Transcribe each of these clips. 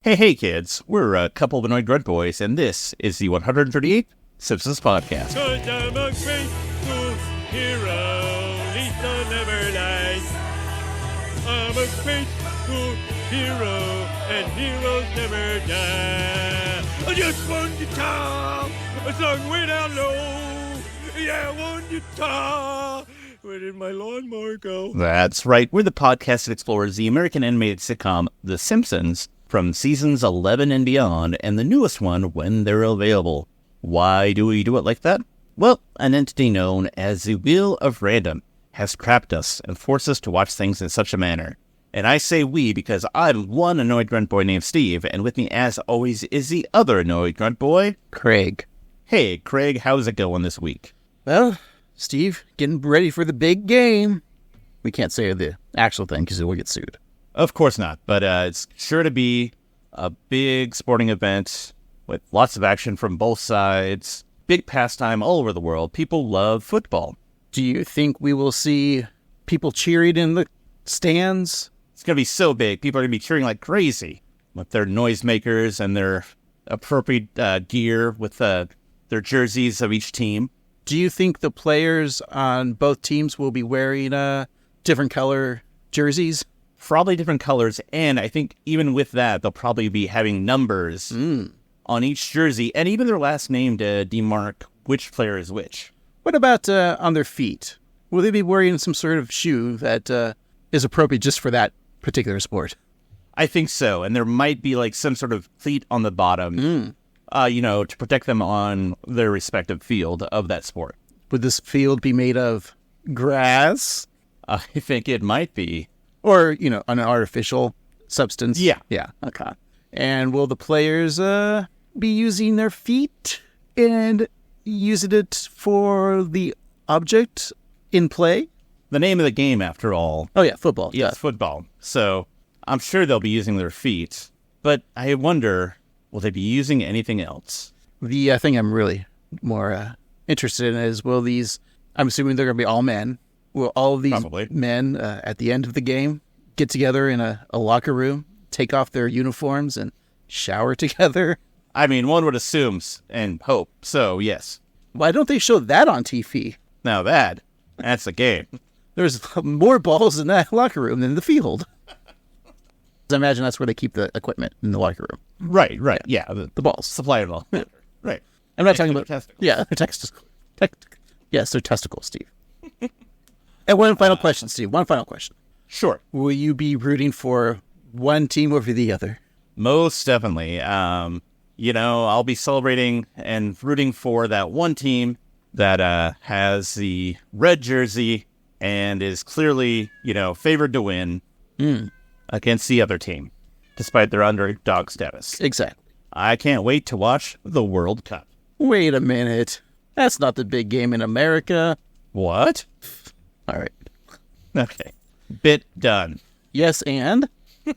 Hey, kids, we're a couple of annoyed grunt boys, and this is the 138th Simpsons podcast. 'Cause I'm a grateful hero, Lisa never lies. I'm a grateful hero, and heroes never die. I just want to talk, a song way down low. Yeah, I want to talk. Where did my lawnmower go? That's right, we're the podcast that explores the American animated sitcom The Simpsons from seasons 11 and beyond, and the newest one when they're available. Why do we do it like that? Well, an entity known as the Wheel of Random has trapped us and forced us to watch things in such a manner. And I say we because I'm one annoyed grunt boy named Steve, and with me as always is the other annoyed grunt boy, Craig. Hey, Craig, how's it going this week? Well, Steve, getting ready for the big game. We can't say the actual thing because we'll get sued. Of course not, but it's sure to be a big sporting event with lots of action from both sides. Big pastime all over the world. People love football. Do you think we will see people cheering in the stands? It's going to be so big. People are going to be cheering like crazy with their noisemakers and their appropriate gear with their jerseys of each team. Do you think the players on both teams will be wearing different color jerseys? Probably different colors, and I think even with that, they'll probably be having numbers on each jersey, and even their last name to demark which player is which. What about on their feet? Will they be wearing some sort of shoe that is appropriate just for that particular sport? I think so, and there might be like some sort of cleat on the bottom, to protect them on their respective field of that sport. Would this field be made of grass? I think it might be. Or, an artificial substance? Yeah. Yeah, okay. And will the players be using their feet and using it for the object in play? The name of the game, after all. Oh, yeah, football. Yes, football. So I'm sure they'll be using their feet. But I wonder, will they be using anything else? The thing I'm really more interested in is, I'm assuming they're going to be all men. Will all of these Probably. men at the end of the game get together in a locker room, take off their uniforms, and shower together? I mean, one would assume and hope. So, yes. Why don't they show that on TV? Now that's a game. There's more balls in that locker room than the field. I imagine that's where they keep the equipment in the locker room. Right. Yeah. The balls. Supply of all. Right. I'm not talking about testicles. Yeah, they're testicles. Yes, they're testicles, Steve. And one final question, Steve. One final question. Sure. Will you be rooting for one team over the other? Most definitely. I'll be celebrating and rooting for that one team that has the red jersey and is clearly, favored to win against the other team, despite their underdog status. Exactly. I can't wait to watch the World Cup. Wait a minute. That's not the big game in America. What? All right. Okay. Bit done. Yes, and?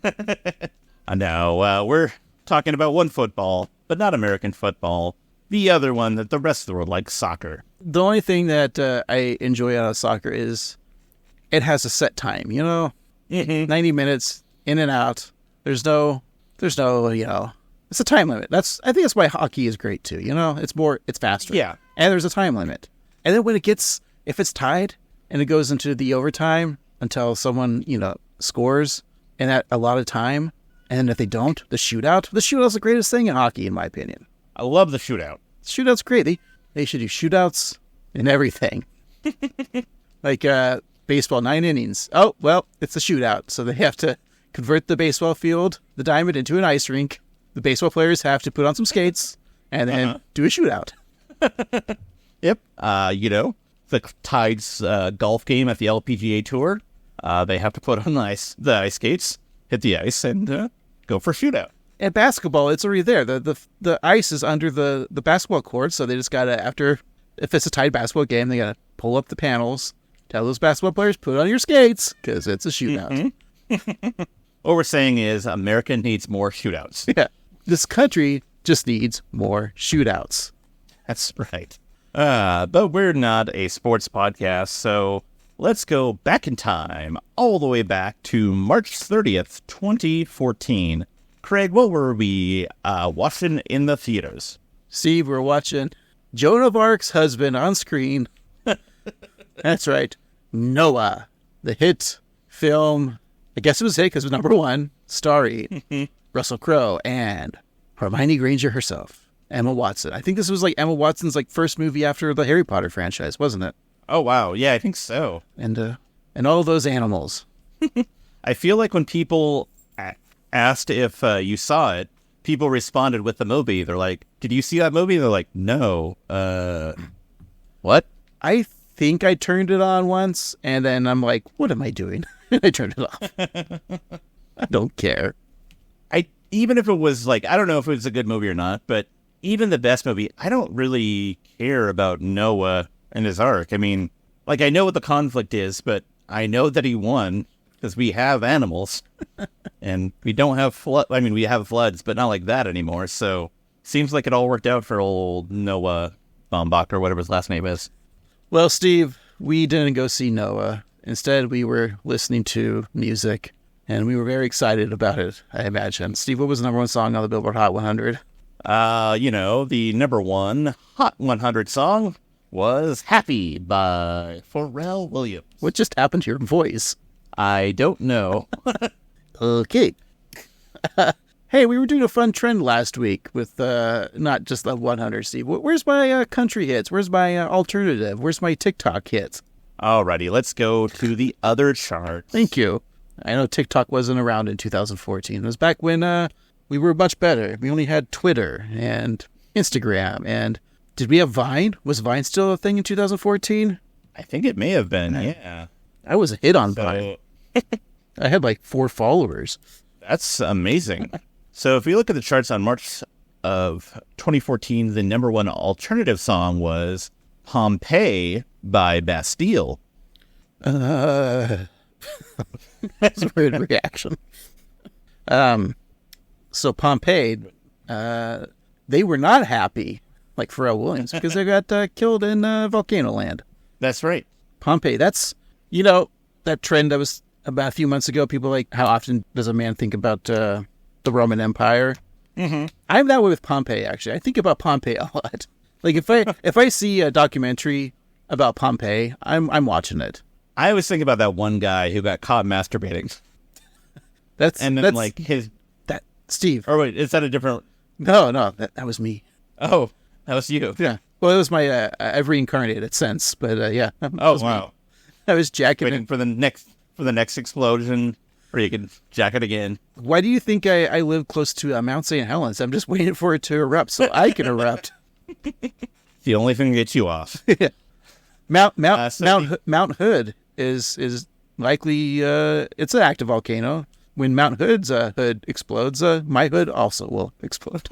I know. We're talking about one football, but not American football. The other one that the rest of the world likes, soccer. The only thing that I enjoy out of soccer is it has a set time, 90 minutes, in and out. There's no, it's a time limit. I think that's why hockey is great too, it's faster. Yeah. And there's a time limit. And then if it's tied and it goes into the overtime until someone, scores and that a lot of time, and if they don't, the shootout's the greatest thing in hockey, in my opinion. I love the shootout. Shootout's great. They should do shootouts in everything. Like baseball, 9 innings. Oh, well, it's a shootout. So they have to convert the baseball field, the diamond, into an ice rink. The baseball players have to put on some skates and then do a shootout. Yep. The Tides golf game at the LPGA Tour, they have to put on the ice skates, hit the ice, and go for shootout. And basketball, it's already there. The ice is under the basketball court, so they just gotta, if it's a tied basketball game, they gotta pull up the panels, tell those basketball players, put on your skates, because it's a shootout. Mm-hmm. What we're saying is America needs more shootouts. Yeah. This country just needs more shootouts. That's right. But we're not a sports podcast, so let's go back in time, all the way back to March 30th, 2014. Craig, what were we watching in the theaters? Steve, we're watching Joan of Arc's husband on screen. That's right. Noah, the hit film. I guess it was hit because it was number one, starring Russell Crowe and Hermione Granger herself, Emma Watson. I think this was like Emma Watson's like first movie after the Harry Potter franchise, wasn't it? Oh, wow. Yeah, I think so. And all those animals. I feel like when people asked if you saw it, people responded with the movie. They're like, did you see that movie? They're like, no. What? I think I turned it on once, and then I'm like, what am I doing? And I turned it off. I don't care. Even if it was like, I don't know if it was a good movie or not, but even the best movie, I don't really care about Noah and his ark. I mean, like, I know what the conflict is, but I know that he won because we have animals and we don't have we have floods, but not like that anymore. So seems like it all worked out for old Noah Baumbach or whatever his last name is. Well, Steve, we didn't go see Noah. Instead, we were listening to music, and we were very excited about it, I imagine. Steve, what was the number one song on the Billboard Hot 100? The number one Hot 100 song was Happy by Pharrell Williams. What just happened to your voice? I don't know. Okay. Hey, we were doing a fun trend last week with not just the 100, Steve. Where's my country hits? Where's my alternative? Where's my TikTok hits? Alrighty, let's go to the other chart. Thank you. I know TikTok wasn't around in 2014. It was back when we were much better. We only had Twitter and Instagram. And did we have Vine? Was Vine still a thing in 2014? I think it may have been, yeah. I was a hit on Vine. I had like 4 followers. That's amazing. So if we look at the charts on March of 2014, the number one alternative song was Pompeii by Bastille. That's a weird reaction. So Pompeii, they were not happy, like Pharrell Williams, because they got killed in Volcano Land. That's right. Pompeii, that's, that trend that was about a few months ago. People like, how often does a man think about the Roman Empire? Mm-hmm. I'm that way with Pompeii, actually. I think about Pompeii a lot. Like, if I see a documentary about Pompeii, I'm watching it. I always think about that one guy who got caught masturbating. Steve. Or wait, is that a different? No, that was me. Oh, that was you. Yeah. Well, it was my I've reincarnated since, but yeah. Oh wow. Me. I was jacking waiting for the next explosion, or you can jack it again. Why do you think I live close to Mount St. Helens? I'm just waiting for it to erupt so I can erupt. The only thing that gets you off. Mount Hood is likely it's an active volcano. When Mount Hood's hood explodes, my hood also will explode.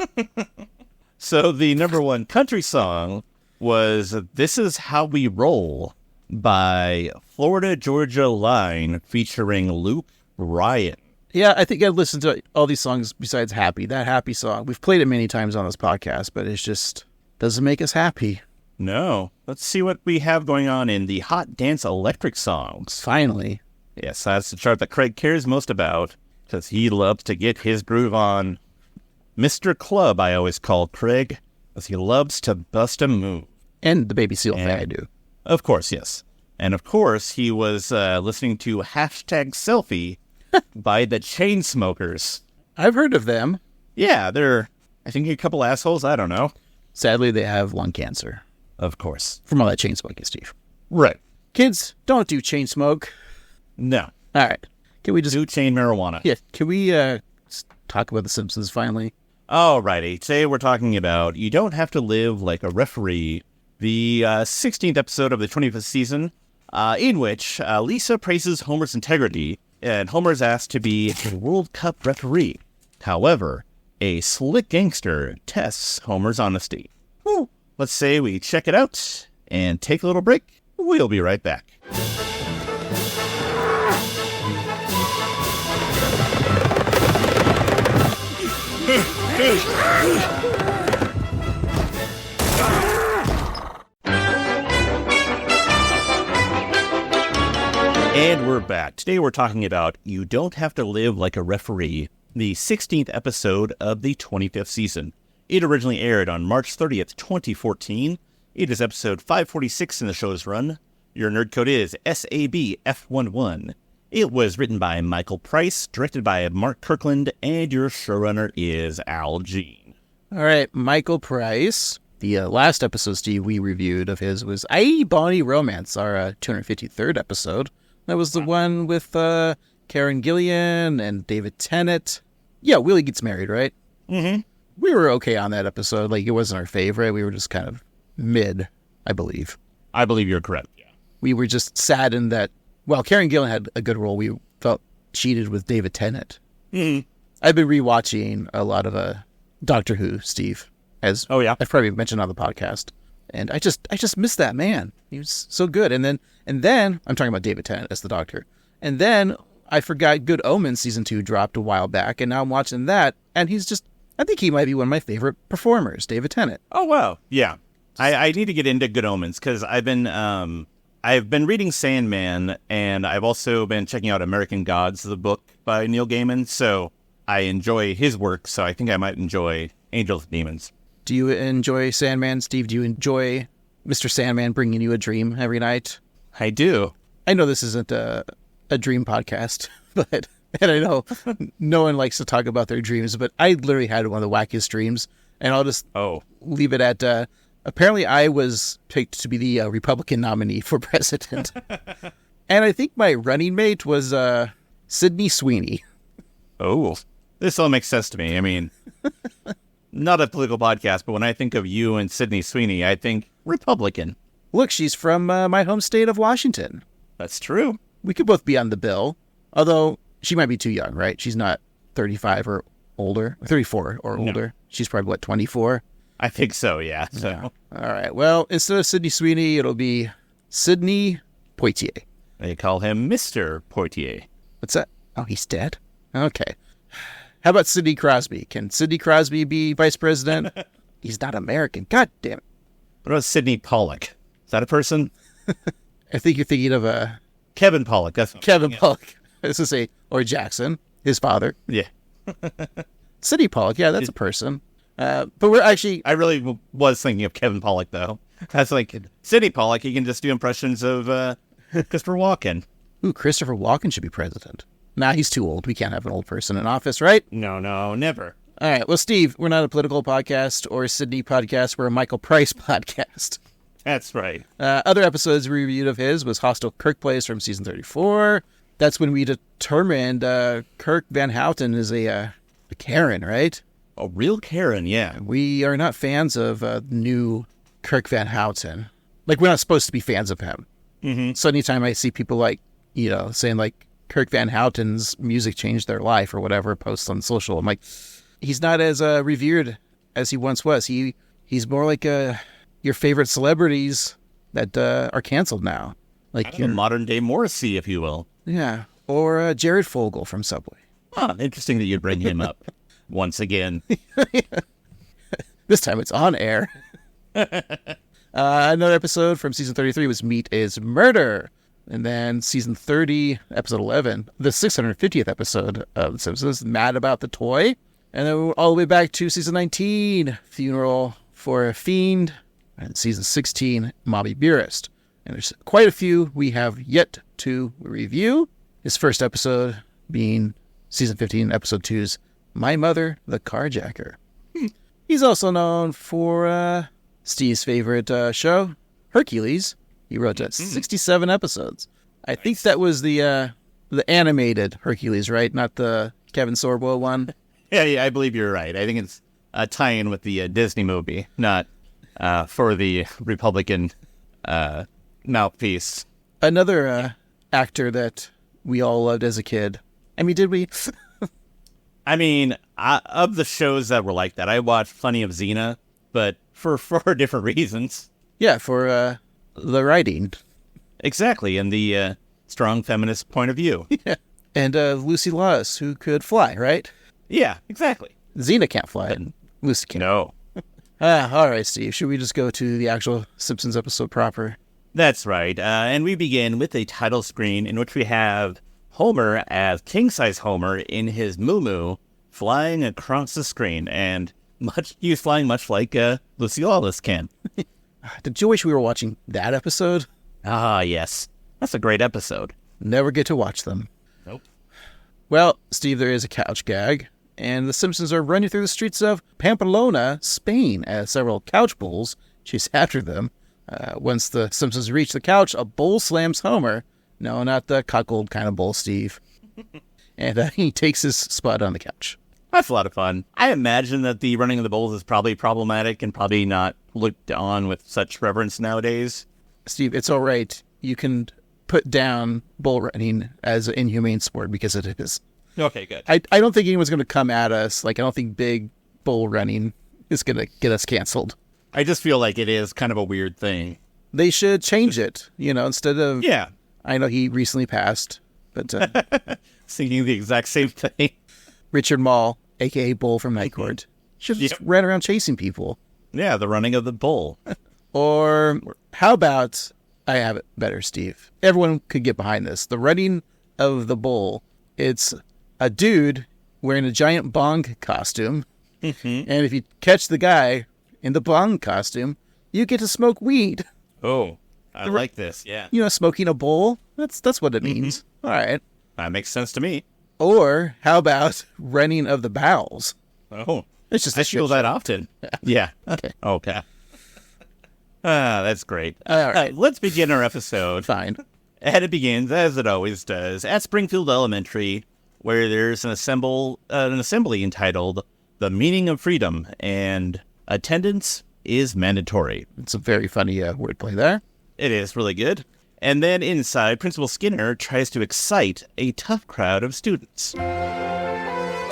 So the number one country song was "This Is How We Roll" by Florida Georgia Line featuring Luke Bryan. Yeah, I think I've listened to all these songs besides Happy. That Happy song, we've played it many times on this podcast, but it's just doesn't make us happy. No. Let's see what we have going on in the Hot Dance Electric songs. Finally. Yes, that's the chart that Craig cares most about, because he loves to get his groove on. Mr. Club, I always call Craig, because he loves to bust a move. And the Baby Seal thing I do. Of course, yes. And of course, he was listening to #Selfie by the Chainsmokers. I've heard of them. Yeah, they're, I think, a couple assholes. I don't know. Sadly, they have lung cancer. Of course. From all that chain smoking, Steve. Right. Kids, don't do chain smoke. No. All right. Can we just do chain marijuana? Yeah. Can we talk about The Simpsons finally? Alrighty. Today we're talking about You Don't Have to Live Like a Referee, the 16th episode of the 25th season, in which Lisa praises Homer's integrity, and Homer is asked to be a World Cup referee. However, a slick gangster tests Homer's honesty. Woo. Let's say we check it out and take a little break. We'll be right back. And we're back. Today we're talking about You Don't Have to Live Like a Referee, the 16th episode of the 25th season. It originally aired on March 30th, 2014. It is episode 546 in the show's run. Your nerd code is SABF11. It was written by Michael Price, directed by Mark Kirkland, and your showrunner is Al Jean. All right, Michael Price. The last episode, Steve, we reviewed of his was I.E. Bonnie Romance, our 253rd episode. That was the one with Karen Gillian and David Tennant. Yeah, Willie gets married, right? Mm-hmm. We were okay on that episode. Like, it wasn't our favorite. We were just kind of mid, I believe. I believe you're correct, yeah. We were just saddened that, while Karen Gillan had a good role, we felt cheated with David Tennant. Mm-hmm. I've been rewatching a lot of Doctor Who, Steve, as I've probably mentioned on the podcast. And I just missed that man. He was so good. And then I'm talking about David Tennant as the Doctor. And then I forgot Good Omens season 2 dropped a while back, and now I'm watching that, and I think he might be one of my favorite performers, David Tennant. Oh wow, yeah. I need to get into Good Omens because I've been reading Sandman, and I've also been checking out American Gods, the book by Neil Gaiman. So I enjoy his work. So I think I might enjoy Angels and Demons. Do you enjoy Sandman, Steve? Do you enjoy Mr. Sandman bringing you a dream every night? I do. I know this isn't a dream podcast, and I know no one likes to talk about their dreams, but I literally had one of the wackiest dreams, and I'll just leave it at, apparently I was picked to be the Republican nominee for president. And I think my running mate was Sydney Sweeney. Oh, this all makes sense to me. I mean, not a political podcast, but when I think of you and Sydney Sweeney, I think Republican. Look, she's from my home state of Washington. That's true. We could both be on the bill, although she might be too young, right? She's not 35 or older, 34 or older. No. She's probably, 24? I think so, yeah. So. Yeah. All right. Well, instead of Sydney Sweeney, it'll be Sidney Poitier. They call him Mr. Poitier. What's that? Oh, he's dead? Okay. How about Sidney Crosby? Can Sidney Crosby be vice president? He's not American. God damn it. What about Sidney Pollock? Is that a person? I think you're thinking of Kevin Pollock. That's Kevin Pollock. I was going to say, or Jackson, his father. Yeah. Sidney Pollock, yeah, that's a person. But we're actually... I really was thinking of Kevin Pollock, though. That's like Sidney Pollock. He can just do impressions of Christopher Walken. Ooh, Christopher Walken should be president. Nah, he's too old. We can't have an old person in office, right? No, never. All right. Well, Steve, we're not a political podcast or a Sydney podcast. We're a Michael Price podcast. That's right. Other episodes we reviewed of his was Hostile Kirk Plays from season 34. That's when we determined Kirk Van Houten is a Karen, right? A real Karen, yeah. We are not fans of new Kirk Van Houten. Like, we're not supposed to be fans of him. Mm-hmm. So anytime I see people saying Kirk Van Houten's music changed their life or whatever, posts on social, I'm like, he's not as revered as he once was. He's more like your favorite celebrities that are canceled now. Like your modern day Morrissey, if you will. Yeah. Or Jared Fogle from Subway. Oh, interesting that you'd bring him up once again. This time it's on air. Another episode from season 33 was Meat is Murder. And then season 30, episode 11, the 650th episode of The Simpsons, Mad About the Toy. And then we're all the way back to season 19, Funeral for a Fiend. And season 16, Mommy Beerist. And there's quite a few we have yet to review. His first episode being season 15, episode 2's My Mother, the Carjacker. He's also known for Steve's favorite show, Hercules. He wrote 67 episodes. I think that was the animated Hercules, right? Not the Kevin Sorbo one. Yeah, I believe you're right. I think it's a tie-in with the Disney movie, not for the Republican mouthpiece. Another actor that we all loved as a kid. I mean, did we? I mean, of the shows that were like that, I watched plenty of Xena, but for different reasons. Yeah, for the writing. Exactly, and the strong feminist point of view. Yeah. And Lucy Lawless, who could fly, right? Yeah, exactly. Xena can't fly, and Lucy can't. No. All right, Steve. Should we just go to the actual Simpsons episode proper? That's right. And we begin with a title screen in which we have Homer as king-size Homer in his moo-moo flying across the screen. And he's flying much like Lucy Lawless can. Did you wish we were watching that episode? Ah, yes. That's a great episode. Never get to watch them. Nope. Well, Steve, there is a couch gag, and the Simpsons are running through the streets of Pamplona, Spain, as several couch bulls chase after them. Once the Simpsons reach the couch, a bull slams Homer. No, not the cuckold kind of bull, Steve. And he takes his spot on the couch. That's a lot of fun. I imagine that the running of the bulls is probably problematic and probably not looked on with such reverence nowadays. Steve, it's all right. You can put down bull running as an inhumane sport because it is. Okay, good. I don't think anyone's going to come at us. Like, I don't think big bull running is going to get us canceled. I just feel like it is kind of a weird thing. They should change it, instead of... Yeah. I know he recently passed, but... Thinking the exact same thing. Richard Mall, a.k.a. Bull from Night Court, should just run around chasing people. Yeah, the running of the bull. Or how about... I have it better, Steve. Everyone could get behind this. The running of the bull. It's a dude wearing a giant bong costume. Mm-hmm. And if you catch the guy in the bong costume, you get to smoke weed. Oh, I like this. Yeah. Smoking a bowl. That's what it means. All right. That makes sense to me. Or how about running of the bowels? Oh, it's just I feel that often. Yeah. Okay. That's great. All right. Let's begin our episode. Fine. And it begins, as it always does, at Springfield Elementary, where there's an assembly entitled The Meaning of Freedom, and attendance is mandatory. It's a very funny wordplay there. It is really good. And then inside, Principal Skinner tries to excite a tough crowd of students.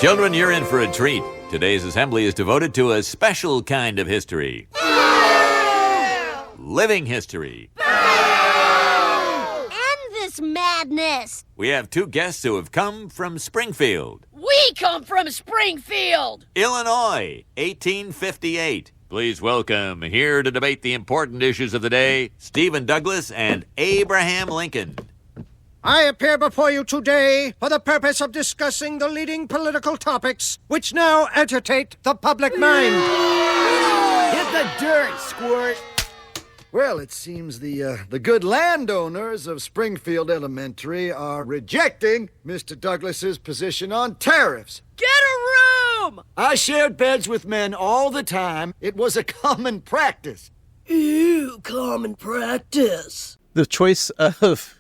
Children, you're in for a treat. Today's assembly is devoted to a special kind of history. Living history. This madness. We have two guests who have come from Springfield, We come from Springfield. Illinois, 1858. Please welcome, here to debate the important issues of the day, Stephen Douglas and Abraham Lincoln. I appear before you today for the purpose of discussing the leading political topics which now agitate the public mind. Hit the dirt, Squirt. Well, it seems the good landowners of Springfield Elementary are rejecting Mr. Douglas's position on tariffs. Get a room. I shared beds with men all the time. It was a common practice. Ew, common practice. The choice of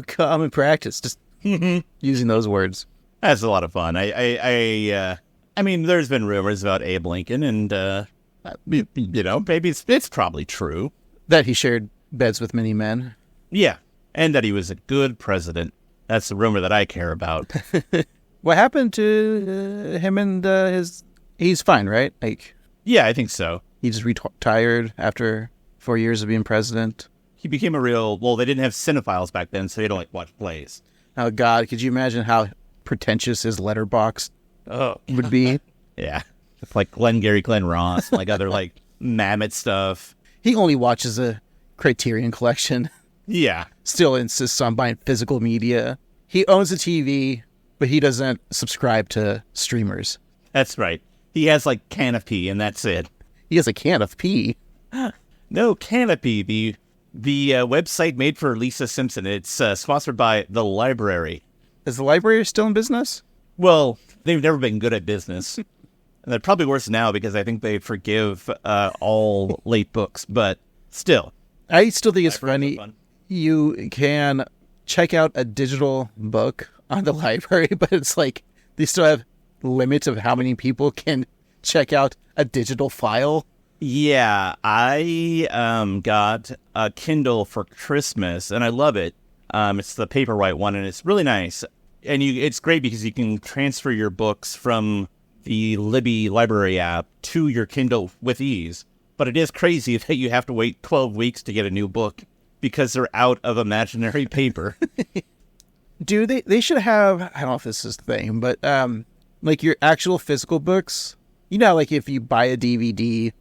common practice, just using those words. That's a lot of fun. I mean, there's been rumors about Abe Lincoln, and maybe it's probably true. That he shared beds with many men. Yeah, and that he was a good president. That's the rumor that I care about. What happened to him and his... He's fine, right? Yeah, I think so. He just retired after 4 years of being president. He became a real... Well, they didn't have cinephiles back then, so they don't watch plays. Oh, God, could you imagine how pretentious his letterbox would be? Yeah. It's like Glenn Ross, like other mammoth stuff. He only watches a Criterion collection. Yeah. Still insists on buying physical media. He owns a TV, but he doesn't subscribe to streamers. That's right. He has Can of Pee, and that's it. He has a can of pee. No, Canopy, the website made for Lisa Simpson. It's sponsored by the library. Is the library still in business? Well, they've never been good at business. And they're probably worse now because I think they forgive all late books, but still. I still think it's funny. You can check out a digital book on the library, but it's they still have limits of how many people can check out a digital file. Yeah, I got a Kindle for Christmas, and I love it. It's the Paperwhite one, and it's really nice. And it's great because you can transfer your books from the Libby library app to your Kindle with ease. But it is crazy that you have to wait 12 weeks to get a new book because they're out of imaginary paper. Dude, they should have, I don't know if this is the thing, but your actual physical books. If you buy a DVD,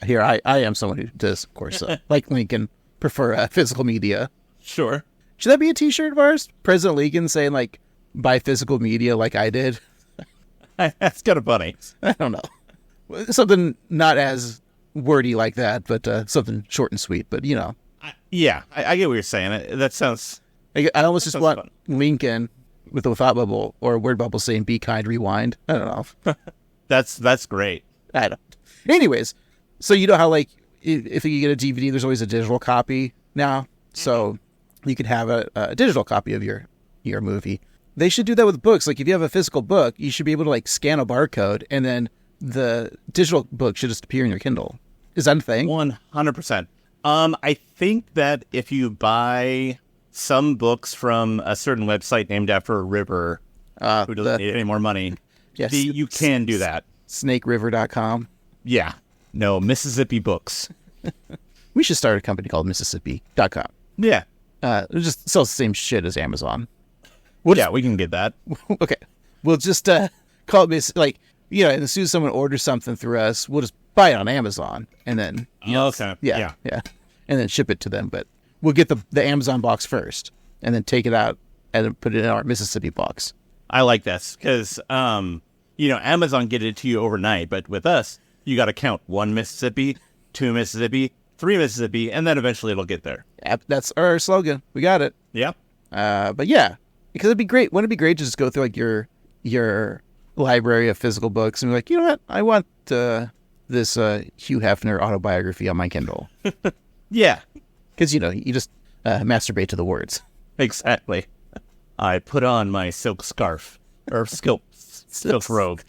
here, I am someone who does, of course, like Lincoln, prefer physical media. Sure. Should that be a t-shirt of ours? President Lincoln saying, like, buy physical media like I did? That's kind of funny. I don't know. Something not as wordy like that, but something short and sweet. But, you know. I get what you're saying. That sounds... I almost just want fun. Lincoln with a thought bubble or a word bubble saying, be kind, rewind. I don't know. That's great. I don't. Anyways, so you know how, like, if you get a DVD, there's always a digital copy now. So you can have a digital copy of your movie. They should do that with books. Like, if you have a physical book, you should be able to, like, scan a barcode, and then the digital book should just appear in your Kindle. Is that a thing? 100%. I think that if you buy some books from a certain website named after a river who doesn't need any more money, yes, you can do that. SnakeRiver.com. Yeah. No, Mississippi Books. We should start a company called Mississippi.com. Yeah. It just sells the same shit as Amazon. We can get that. Okay. We'll just call it, like, you know, and as soon as someone orders something through us, we'll just buy it on Amazon and then, Okay. yeah, and then ship it to them. But we'll get the Amazon box first and then take it out and then put it in our Mississippi box. I like this because, Amazon get it to you overnight, but with us, you got to count 1 Mississippi, 2 Mississippi, 3 Mississippi, and then eventually it'll get there. Yep, that's our slogan. We got it. Yeah. But yeah, because it'd be great. Wouldn't it be great to just go through like your library of physical books and be like, you know what? I want this Hugh Hefner autobiography on my Kindle. Yeah. Because, you know, you just masturbate to the words. Exactly. I put on my silk scarf or silk robe.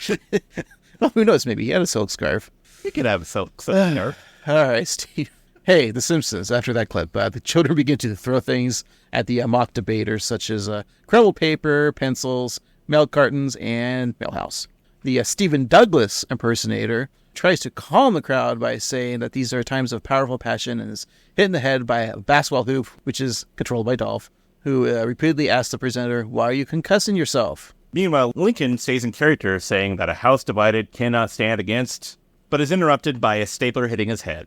Well, who knows? Maybe he had a silk scarf. You could have a silk scarf. All right, Steve. Hey, The Simpsons. After that clip, the children begin to throw things at the mock debaters, such as crumpled paper, pencils, milk cartons, and mailhouse. The Stephen Douglas impersonator tries to calm the crowd by saying that these are times of powerful passion and is hit in the head by a basketball hoop, which is controlled by Dolph, who repeatedly asks the presenter, "Why are you concussing yourself?" Meanwhile, Lincoln stays in character, saying that a house divided cannot stand against, but is interrupted by a stapler hitting his head.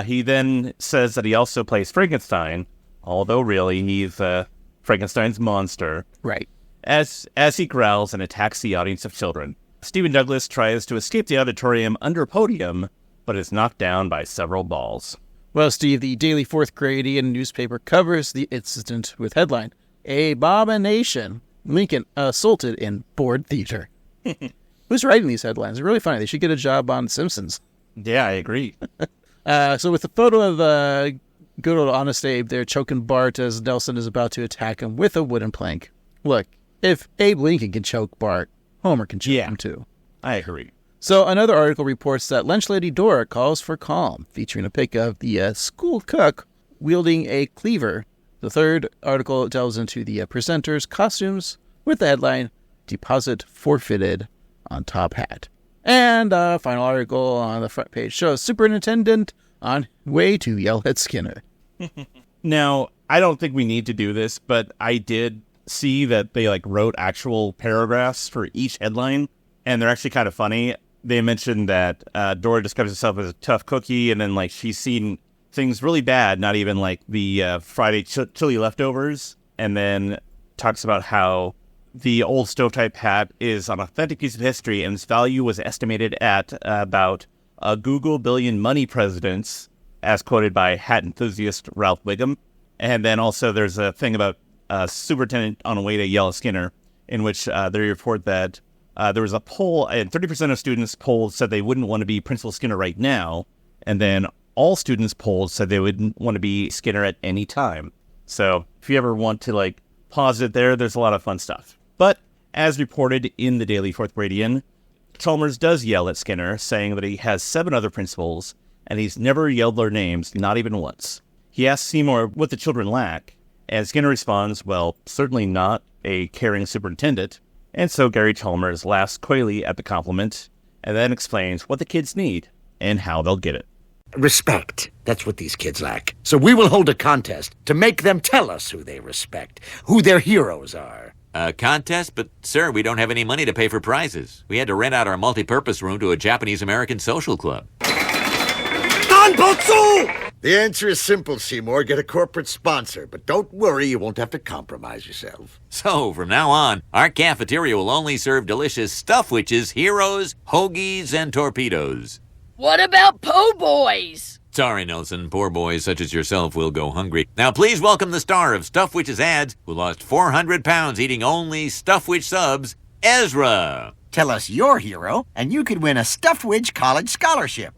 He then says that he also plays Frankenstein, although really he's Frankenstein's monster. Right. As he growls and attacks the audience of children. Stephen Douglas tries to escape the auditorium under a podium, but is knocked down by several balls. Well, Steve, the daily fourth gradian newspaper covers the incident with headline, "Abomination. Lincoln assaulted in Board Theater." Who's writing these headlines? They're really funny. They should get a job on Simpsons. Yeah, I agree. So with the photo of good old Honest Abe there choking Bart as Nelson is about to attack him with a wooden plank. Look, if Abe Lincoln can choke Bart, Homer can choke him too. I agree. So another article reports that Lunch Lady Dora calls for calm, featuring a pic of the school cook wielding a cleaver. The third article delves into the presenter's costumes with the headline, "Deposit Forfeited" on top hat. And a final article on the front page shows Superintendent on way to yell at Skinner. Now, I don't think we need to do this, but I did see that they wrote actual paragraphs for each headline, and they're actually kind of funny. They mentioned that Dora describes herself as a tough cookie, and then she's seen things really bad, not even the Friday chili leftovers, and then talks about how the old stovetype hat is an authentic piece of history, and its value was estimated at about a Google billion money presidents, as quoted by hat enthusiast Ralph Wiggum. And then also there's a thing about superintendent on a way to yell at Skinner, in which they report that there was a poll, and 30% of students polled said they wouldn't want to be Principal Skinner right now, and then all students polled said they wouldn't want to be Skinner at any time. So if you ever want to pause it there's a lot of fun stuff. But as reported in the Daily Fourth Gradian, Chalmers does yell at Skinner, saying that he has 7 other principals, and he's never yelled their names, not even once. He asks Seymour what the children lack, and Skinner responds, well, certainly not a caring superintendent. And so Gary Chalmers laughs coyly at the compliment, and then explains what the kids need and how they'll get it. Respect. That's what these kids lack. So we will hold a contest to make them tell us who they respect, who their heroes are. A contest? But, sir, we don't have any money to pay for prizes. We had to rent out our multi-purpose room to a Japanese-American social club. Danbotsu! The answer is simple, Seymour. Get a corporate sponsor. But don't worry, you won't have to compromise yourself. So, from now on, our cafeteria will only serve delicious stuff witches, heroes, hoagies, and torpedoes. What about po' boys? Sorry, Nelson. Poor boys such as yourself will go hungry. Now, please welcome the star of Stuff Witches ads, who lost 400 pounds eating only Stuff Witch subs, Ezra. Tell us your hero, and you could win a Stuffed Witch college scholarship.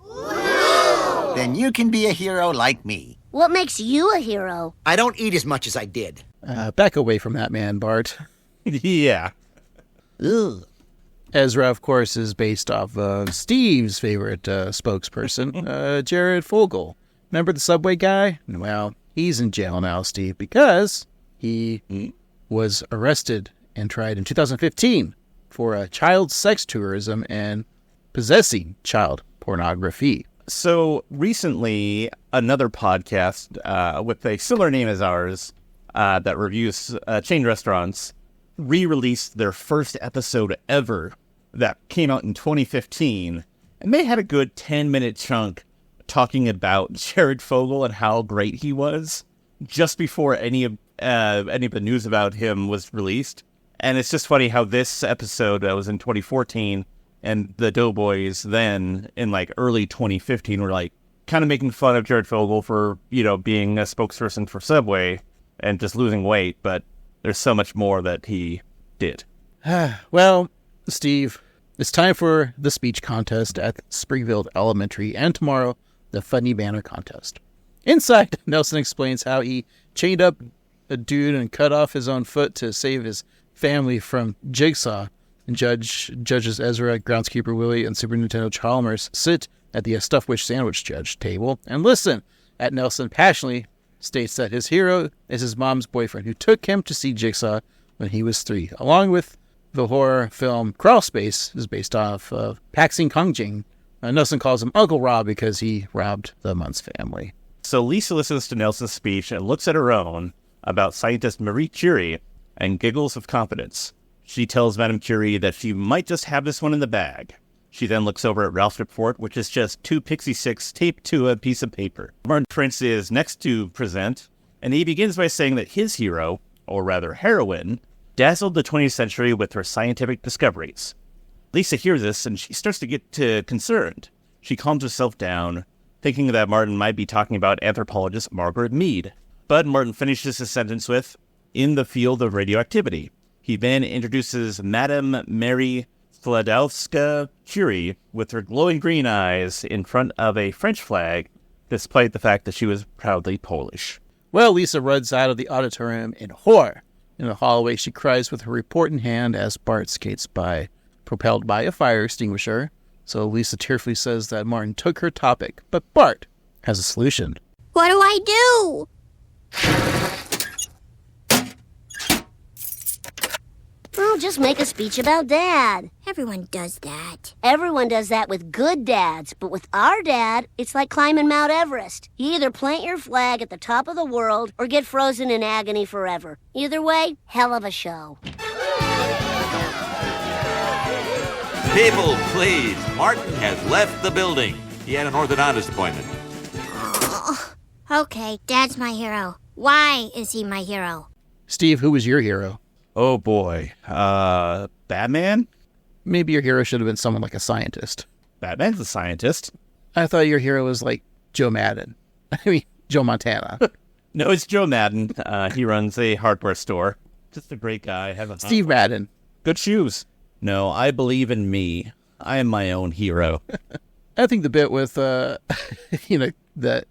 Then you can be a hero like me. What makes you a hero? I don't eat as much as I did. Back away from that man, Bart. Yeah. Ugh. Ezra, of course, is based off of Steve's favorite spokesperson, Jared Fogle. Remember the subway guy? Well, he's in jail now, Steve, because he was arrested and tried in 2015 for child sex tourism and possessing child pornography. So recently, another podcast with a similar name as ours that reviews chain restaurants re-released their first episode ever that came out in 2015. And they had a good 10-minute chunk talking about Jared Fogle and how great he was just before any of the news about him was released. And it's just funny how this episode that was in 2014 and the Doughboys then in like early 2015 were like kind of making fun of Jared Fogle for, being a spokesperson for Subway and just losing weight. But there's so much more that he did. Well, Steve, it's time for the speech contest at Springfield Elementary and tomorrow, the Funny Banner contest. Inside, Nelson explains how he chained up a dude and cut off his own foot to save his family from Jigsaw. And judges Ezra, groundskeeper Willie, and Super Nintendo Chalmers sit at the Stuffed Witch sandwich judge table and listen at Nelson passionately states that his hero is his mom's boyfriend who took him to see Jigsaw when he was 3, along with the horror film Crawl Space is based off of Paxing Kongjing. Nelson calls him Uncle Rob because he robbed the Muntz family. So Lisa listens to Nelson's speech and looks at her own about scientist Marie Curie and giggles with confidence. She tells Madame Curie that she might just have this one in the bag. She then looks over at Ralph's report, which is just 2 pixie sticks taped to a piece of paper. Martin Prince is next to present, and he begins by saying that his hero, or rather heroine, dazzled the 20th century with her scientific discoveries. Lisa hears this, and she starts to get concerned. She calms herself down, thinking that Martin might be talking about anthropologist Margaret Mead. But Martin finishes his sentence with, in the field of radioactivity. He then introduces Madame Mary Skłodowska Curie with her glowing green eyes in front of a French flag, despite the fact that she was proudly Polish. Well, Lisa runs out of the auditorium in horror. In the hallway, she cries with her report in hand as Bart skates by, propelled by a fire extinguisher. So Lisa tearfully says that Martin took her topic, but Bart has a solution. What do I do? Oh, just make a speech about Dad. Everyone does that. Everyone does that with good dads, but with our dad, it's like climbing Mount Everest. You either plant your flag at the top of the world or get frozen in agony forever. Either way, hell of a show. People, please. Martin has left the building. He had an orthodontist appointment. Okay, Dad's my hero. Why is he my hero? Steve, who was your hero? Oh boy. Batman? Maybe your hero should have been someone like a scientist. Batman's a scientist. I thought your hero was like Joe Madden. Joe Montana. No, it's Joe Madden. He runs a hardware store. Just a great guy. Steve Madden. Good shoes. No, I believe in me. I am my own hero. I think the bit with, that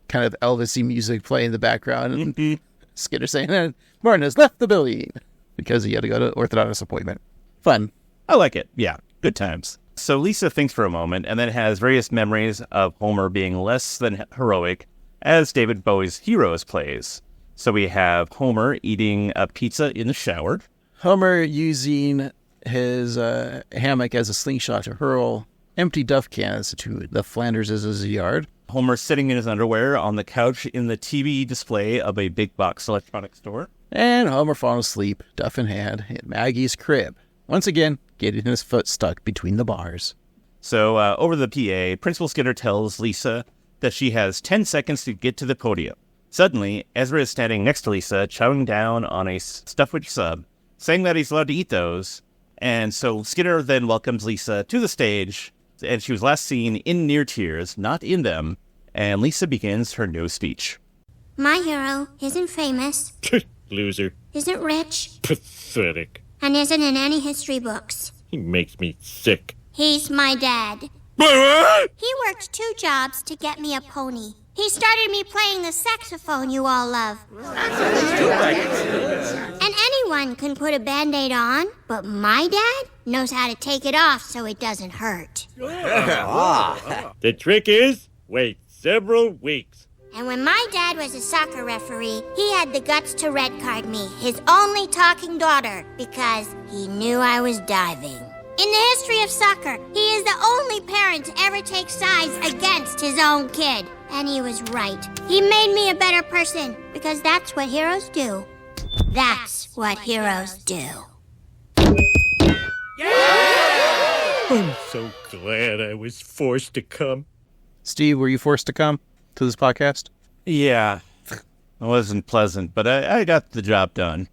kind of Elvis-y music playing in the background and Skinner saying, Martin has left the building because he had to go to orthodontist appointment. Fun. I like it. Yeah, good times. So Lisa thinks for a moment and then has various memories of Homer being less than heroic as David Bowie's Heroes plays. So we have Homer eating a pizza in the shower. Homer using his hammock as a slingshot to hurl empty duff cans to the Flanders' yard. Homer sitting in his underwear on the couch in the TV display of a big box electronics store. And Homer falling asleep, duff in hand, in Maggie's crib. Once again, getting his foot stuck between the bars. So over the PA, Principal Skinner tells Lisa that she has 10 seconds to get to the podium. Suddenly, Ezra is standing next to Lisa, chowing down on a Stuffwich sub, saying that he's allowed to eat those, and so Skinner then welcomes Lisa to the stage, and she was last seen in near tears, not in them, and Lisa begins her new speech. My hero isn't famous, Loser. isn't rich, Pathetic. and isn't in any history books. He makes me sick. He's my dad. What? He worked 2 jobs to get me a pony. He started me playing the saxophone you all love. And anyone can put a Band-Aid on, but my dad knows how to take it off so it doesn't hurt. The trick is, wait several weeks. And when my dad was a soccer referee, he had the guts to red card me, his only talking daughter, because he knew I was diving. In the history of soccer, he is the only parent to ever take sides against his own kid. And he was right. He made me a better person, because that's what heroes do. That's what heroes do. I'm so glad I was forced to come. Steve, were you forced to come to this podcast? Yeah, it wasn't pleasant, but I got the job done.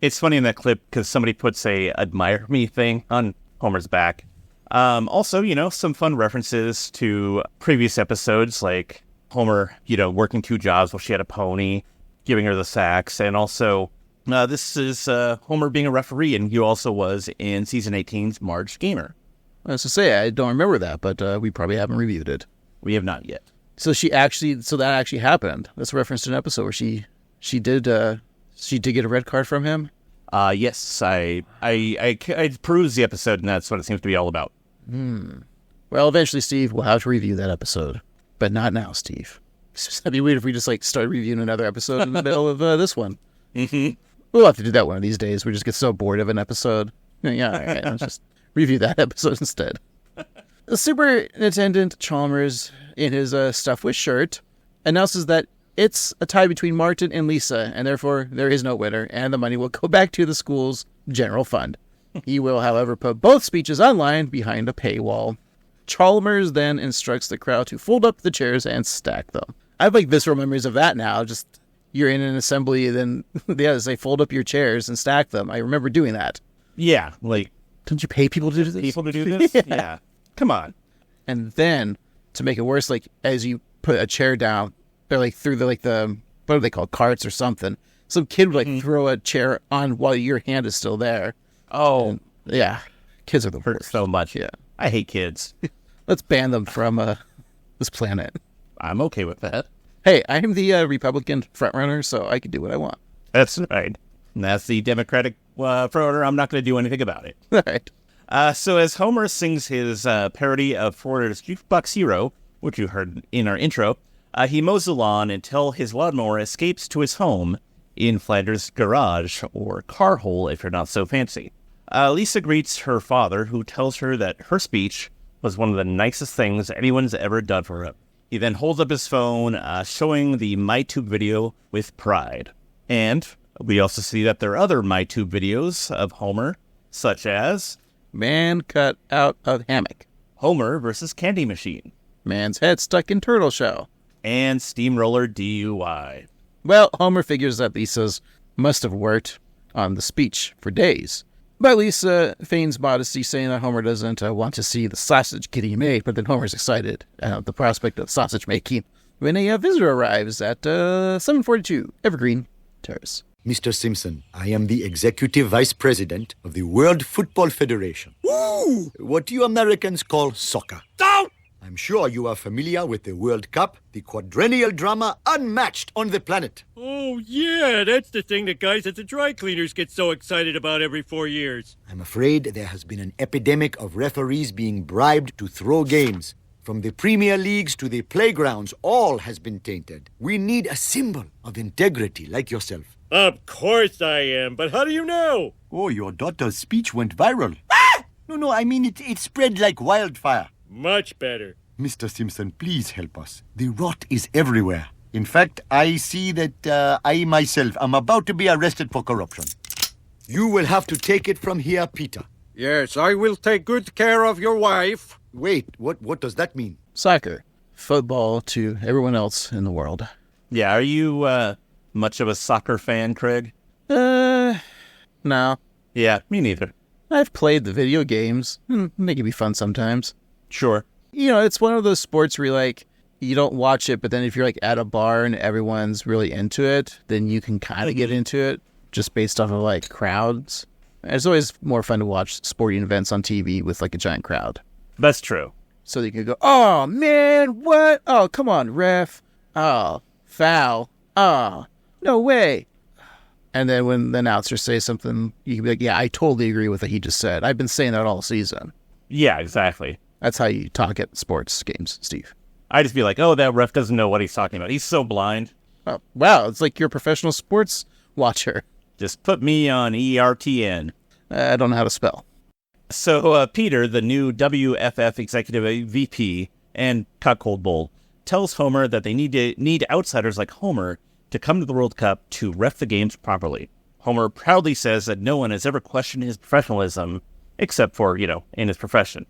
It's funny in that clip because somebody puts a admire me thing on Homer's back. Also, some fun references to previous episodes, like Homer, working 2 jobs while she had a pony, giving her the sax, and also this is Homer being a referee, and he also was in season 18's Marge Gamer. I was to say, I don't remember that, but we probably haven't reviewed it. We have not yet. So that actually happened. That's a reference to an episode where she did get a red card from him. Yes, I perused the episode, and that's what it seems to be all about. Well, eventually, Steve, we'll have to review that episode, but not now, Steve. That'd be weird if we just started reviewing another episode in the middle of this one. Mm-hmm. We'll have to do that one of these days. We just get so bored of an episode. Yeah, all right, let's just review that episode instead. The Superintendent Chalmers, in his Stuffwich shirt, announces that it's a tie between Martin and Lisa, and therefore there is no winner, and the money will go back to the school's general fund. He will, however, put both speeches online behind a paywall. Chalmers then instructs the crowd to fold up the chairs and stack them. I have visceral memories of that now. Just, you're in an assembly, then they say fold up your chairs and stack them. I remember doing that. Yeah, don't you pay people to do this? People to do this? Yeah. Come on. And then, to make it worse, as you put a chair down, they're through the what are they called, carts or something. Some kid would throw a chair on while your hand is still there. Oh, and, yeah, kids are the hurt worst. So much. Yeah, I hate kids. Let's ban them from this planet. I'm okay with that. Hey, I am the Republican frontrunner, so I can do what I want. That's right. And that's the Democratic frontrunner. I'm not going to do anything about it. All right. So as Homer sings his parody of Florida's Jukebox Hero, which you heard in our intro, he mows the lawn until his lawnmower escapes to his home in Flanders' garage, or car hole if you're not so fancy. Lisa greets her father, who tells her that her speech was one of the nicest things anyone's ever done for him. He then holds up his phone, showing the MyTube video with pride. And we also see that there are other MyTube videos of Homer, such as Man cut out of hammock, Homer versus Candy Machine, man's head stuck in turtle shell, and Steamroller DUI. Well, Homer figures that Lisa's must have worked on the speech for days. But Lisa feigns modesty, saying that Homer doesn't want to see the sausage getting made, but then Homer's excited at the prospect of sausage making when a visitor arrives at 742 Evergreen Terrace. Mr. Simpson, I am the Executive Vice President of the World Football Federation. Woo! What you Americans call soccer. Down! I'm sure you are familiar with the World Cup, the quadrennial drama unmatched on the planet. Oh, yeah, that's the thing that guys at the dry cleaners get so excited about every 4 years. I'm afraid there has been an epidemic of referees being bribed to throw games. From the Premier Leagues to the playgrounds, all has been tainted. We need a symbol of integrity like yourself. Of course I am, but how do you know? Oh, your daughter's speech went viral. Ah! No, I mean it spread like wildfire. Much better. Mr. Simpson, please help us. The rot is everywhere. In fact, I see that I myself am about to be arrested for corruption. You will have to take it from here, Peter. Yes, I will take good care of your wife. Wait, what does that mean? Soccer. football to everyone else in the world. Yeah, are you much of a soccer fan, Craig? No. Yeah, me neither. I've played the video games. They can be fun sometimes. Sure. It's one of those sports where you don't watch it, but then if you're at a bar and everyone's really into it, then you can kind of get into it just based off of crowds. It's always more fun to watch sporting events on TV with a giant crowd. That's true. So you can go, oh man, what? Oh, come on, ref. Oh, foul. Oh, no way. And then when the announcer says something, you can be like, yeah, I totally agree with what he just said. I've been saying that all season. Yeah, exactly. That's how you talk at sports games, Steve. I just be like, oh, that ref doesn't know what he's talking about. He's so blind. Oh, wow, it's like you're a professional sports watcher. Just put me on ERTN. I don't know how to spell. So Peter, the new WFF executive VP and Cuckold Bull, tells Homer that they need outsiders like Homer to come to the World Cup to ref the games properly. Homer proudly says that no one has ever questioned his professionalism, except for, in his profession.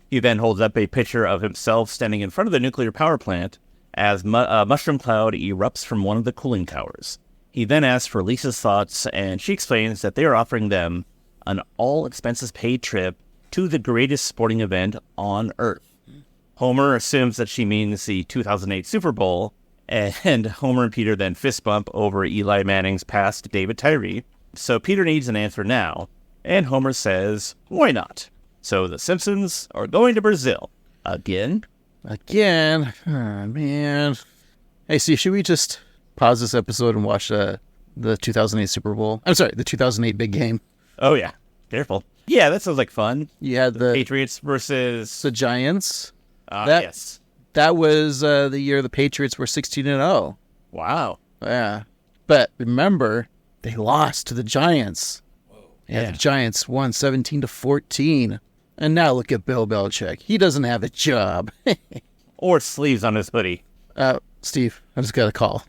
He then holds up a picture of himself standing in front of the nuclear power plant as a mushroom cloud erupts from one of the cooling towers. He then asks for Lisa's thoughts, and she explains that they are offering them an all-expenses-paid trip to the greatest sporting event on Earth. Homer assumes that she means the 2008 Super Bowl, and Homer and Peter then fist bump over Eli Manning's pass to David Tyree. So Peter needs an answer now, and Homer says, why not? So the Simpsons are going to Brazil. Again? Again? Oh, man. Hey, Steve, should we just pause this episode and watch the 2008 Super Bowl? I'm sorry, the 2008 big game. Oh, yeah. Careful. Yeah, that sounds like fun. You had the Patriots versus the Giants. Yes. That was the year the Patriots were 16-0. Wow. Yeah. But remember, they lost to the Giants. Whoa. Yeah, the Giants won 17-14. And now look at Bill Belichick. He doesn't have a job. Or sleeves on his hoodie. Steve, I just got a call.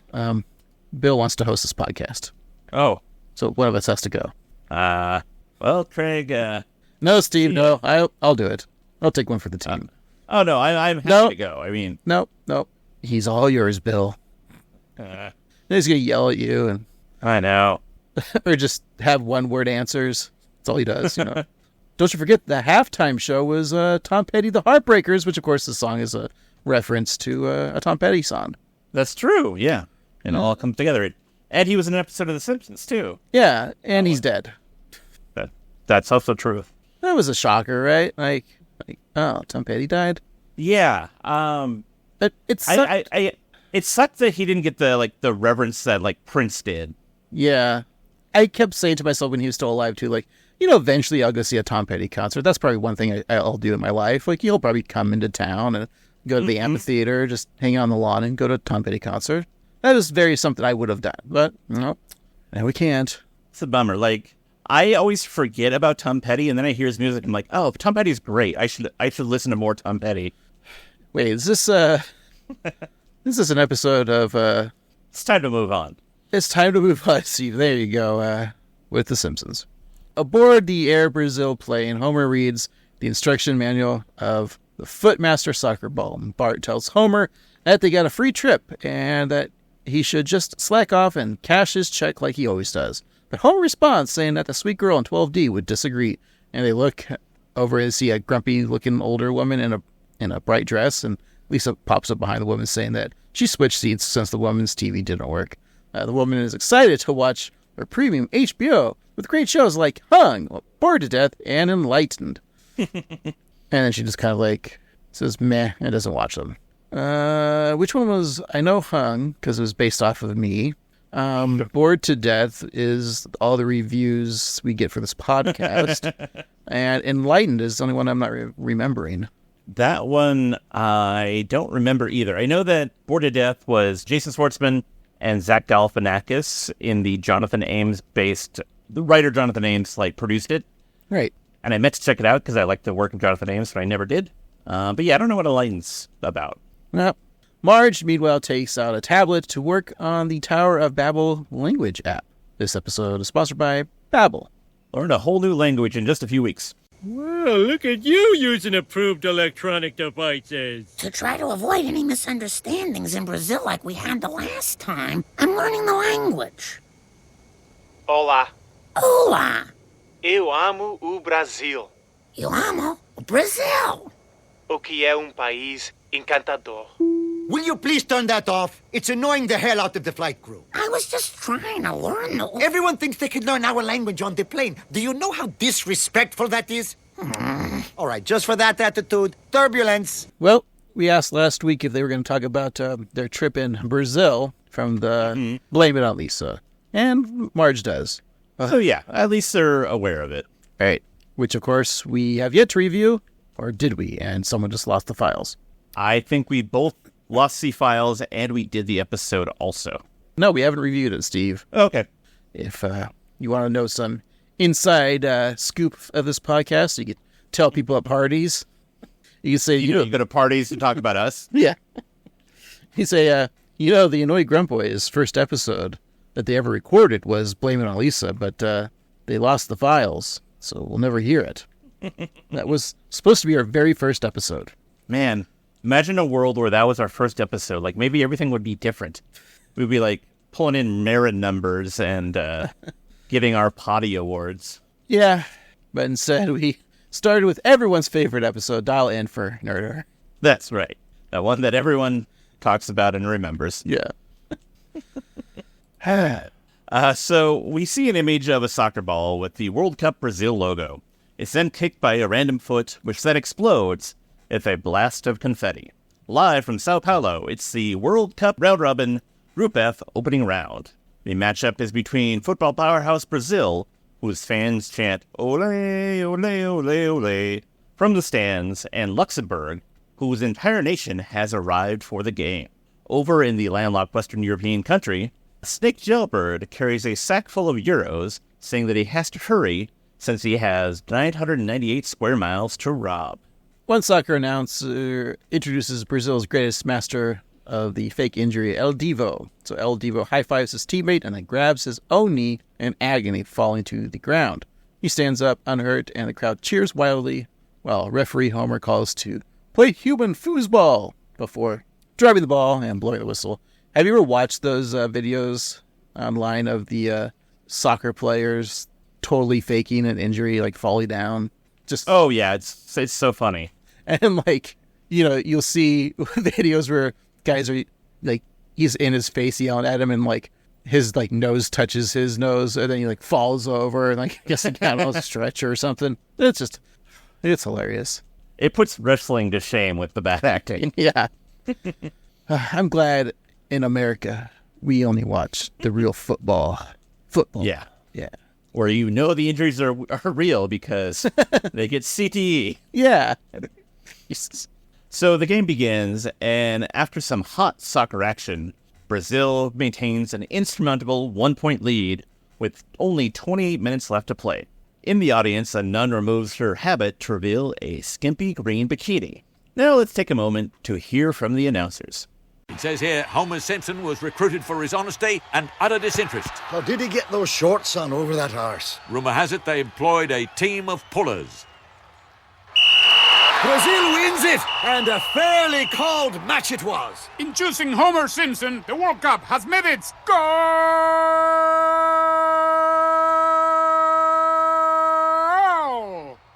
Bill wants to host this podcast. Oh. So one of us has to go. Well, Craig, No, Steve, no. I'll do it. I'll take one for the team. Oh, no, I'm happy to go. I mean... No. He's all yours, Bill. He's going to yell at you. And I know. or just have one-word answers. That's all he does, Don't you forget, the halftime show was Tom Petty, The Heartbreakers, which, of course, the song is a reference to a Tom Petty song. That's true, yeah. And it all comes together. And he was in an episode of The Simpsons, too. Yeah, and he's dead. That's also true. That was a shocker, right? Like, Tom Petty died? Yeah. It sucked. It sucked that he didn't get the reverence that Prince did. Yeah. I kept saying to myself when he was still alive, too, eventually I'll go see a Tom Petty concert. That's probably one thing I'll do in my life. He'll probably come into town and go to the amphitheater, just hang out on the lawn and go to a Tom Petty concert. That was very something I would have done, but no, now we can't. It's a bummer. I always forget about Tom Petty, and then I hear his music, and I'm like, oh, Tom Petty's great. I should listen to more Tom Petty. Wait, is this this is an episode of It's time to move on. It's time to move on, Steve. There you go, with The Simpsons. Aboard the Air Brazil plane, Homer reads the instruction manual of the Footmaster Soccer Ball. Bart tells Homer that they got a free trip and that he should just slack off and cash his check like he always does. But Homer responds, saying that the sweet girl in 12D would disagree. And they look over and see a grumpy-looking older woman in a bright dress, and Lisa pops up behind the woman saying that she switched seats since the woman's TV didn't work. The woman is excited to watch her premium HBO with great shows like Hung, Bored to Death, and Enlightened. And then she just kind of says, meh, and doesn't watch them. Which one was, I know Hung, because it was based off of me. Bored to Death is all the reviews we get for this podcast. And Enlightened is the only one I'm not remembering. That one, I don't remember either. I know that Bored to Death was Jason Schwartzman and Zach Galifianakis in the Jonathan Ames-based... The writer Jonathan Ames, produced it. Right. And I meant to check it out because I like the work of Jonathan Ames, but I never did. But yeah, I don't know what Enlightened's about. No. Marge, meanwhile, takes out a tablet to work on the Tower of Babel language app. This episode is sponsored by Babbel. Learn a whole new language in just a few weeks. Well, look at you using approved electronic devices. To try to avoid any misunderstandings in Brazil like we had the last time, I'm learning the language. Olá, Hola! eu amo o Brasil, Eu amo Brazil! o que é país encantador. Will you please turn that off? It's annoying the hell out of the flight crew. I was just trying to learn the... Everyone thinks they can learn our language on the plane. Do you know how disrespectful that is? All right, just for that attitude, turbulence. Well, we asked last week if they were going to talk about their trip in Brazil from the Blame It on Lisa. And Marge does. So yeah, at least they're aware of it. Right. Which, of course, we have yet to review. Or did we? And someone just lost the files. I think we both lost the files and we did the episode also. No, we haven't reviewed it, Steve. Okay. If you want to know some inside scoop of this podcast, you could tell people at parties. You can say... You go to parties to talk about us? Yeah. You say, the Annoyed Grunt Boys' first episode that they ever recorded was Blame It on Lisa, but they lost the files, so we'll never hear it. That was supposed to be our very first episode. Man, imagine a world where that was our first episode. Like, maybe everything would be different. We'd be, like, pulling in merit numbers and giving our potty awards. Yeah, but instead we started with everyone's favorite episode, Dial In for Nerder. That's right. That one that everyone talks about and remembers. Yeah. So we see an image of a soccer ball with the World Cup Brazil logo. It's then kicked by a random foot, which then explodes with a blast of confetti. Live from Sao Paulo, it's the World Cup Round Robin Group F opening round. The matchup is between football powerhouse Brazil, whose fans chant "Ole, ole, ole, ole" from the stands, and Luxembourg, whose entire nation has arrived for the game. Over in the landlocked Western European country, Snake Jailbird carries a sack full of euros, saying that he has to hurry since he has 998 square miles to rob. One soccer announcer introduces Brazil's greatest master of the fake injury, El Divo. So El Divo high-fives his teammate and then grabs his own knee in agony, falling to the ground. He stands up unhurt, and the crowd cheers wildly, while referee Homer calls to play human foosball before driving the ball and blowing the whistle. Have you ever watched those videos online of the soccer players totally faking an injury, like falling down? Oh yeah, it's so funny. And you'll see videos where guys are like, he's in his face yelling at him, and like his nose touches his nose, and then he falls over, and I guess he got on a stretcher or something. It's hilarious. It puts wrestling to shame with the bad acting. Yeah. I'm glad in America we only watch the real football. Yeah. Yeah. Where the injuries are real because they get CTE. Yeah. So the game begins, and after some hot soccer action, Brazil maintains an insurmountable 1-point lead with only 28 minutes left to play. In the audience, a nun removes her habit to reveal a skimpy green bikini. Now let's take a moment to hear from the announcers. It says here, Homer Simpson was recruited for his honesty and utter disinterest. How did he get those shorts on over that arse? Rumour has it they employed a team of pullers. Brazil wins it, and a fairly called match it was. In choosing Homer Simpson, the World Cup has made its goal!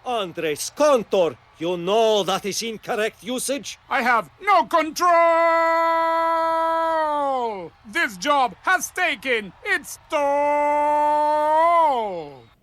Andres Contor, you know that is incorrect usage. I have no control! This job has taken its toll!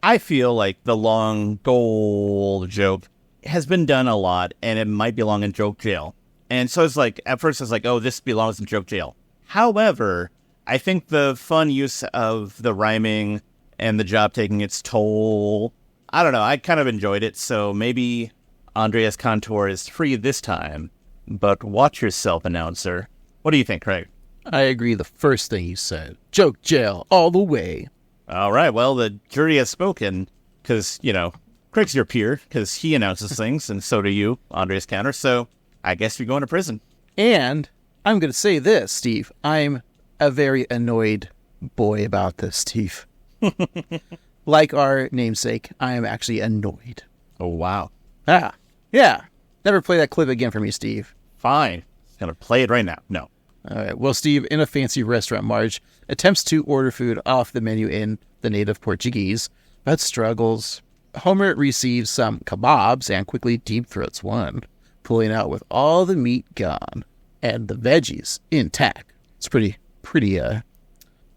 I feel like the long goal joke has been done a lot, and it might belong in joke jail. And so it's like, at first it's like, oh, this belongs in joke jail. However, I think the fun use of the rhyming and the job taking its toll, I don't know, I kind of enjoyed it, so maybe Andreas Contour is free this time. But watch yourself, announcer. What do you think, Craig? I agree the first thing you said. Joke jail all the way. All right, well, the jury has spoken, because, Craig's your peer, because he announces things, and so do you, Andreas Counter, so I guess you're going to prison. And I'm going to say this, Steve. I'm a very annoyed boy about this, Steve. Like our namesake, I am actually annoyed. Oh, wow. Ah, yeah. Never play that clip again for me, Steve. Fine. I'm going to play it right now. No. All right. Well, Steve, in a fancy restaurant, Marge attempts to order food off the menu in the native Portuguese, but struggles. Homer receives some kebabs and quickly deep throats one, pulling out with all the meat gone and the veggies intact. It's pretty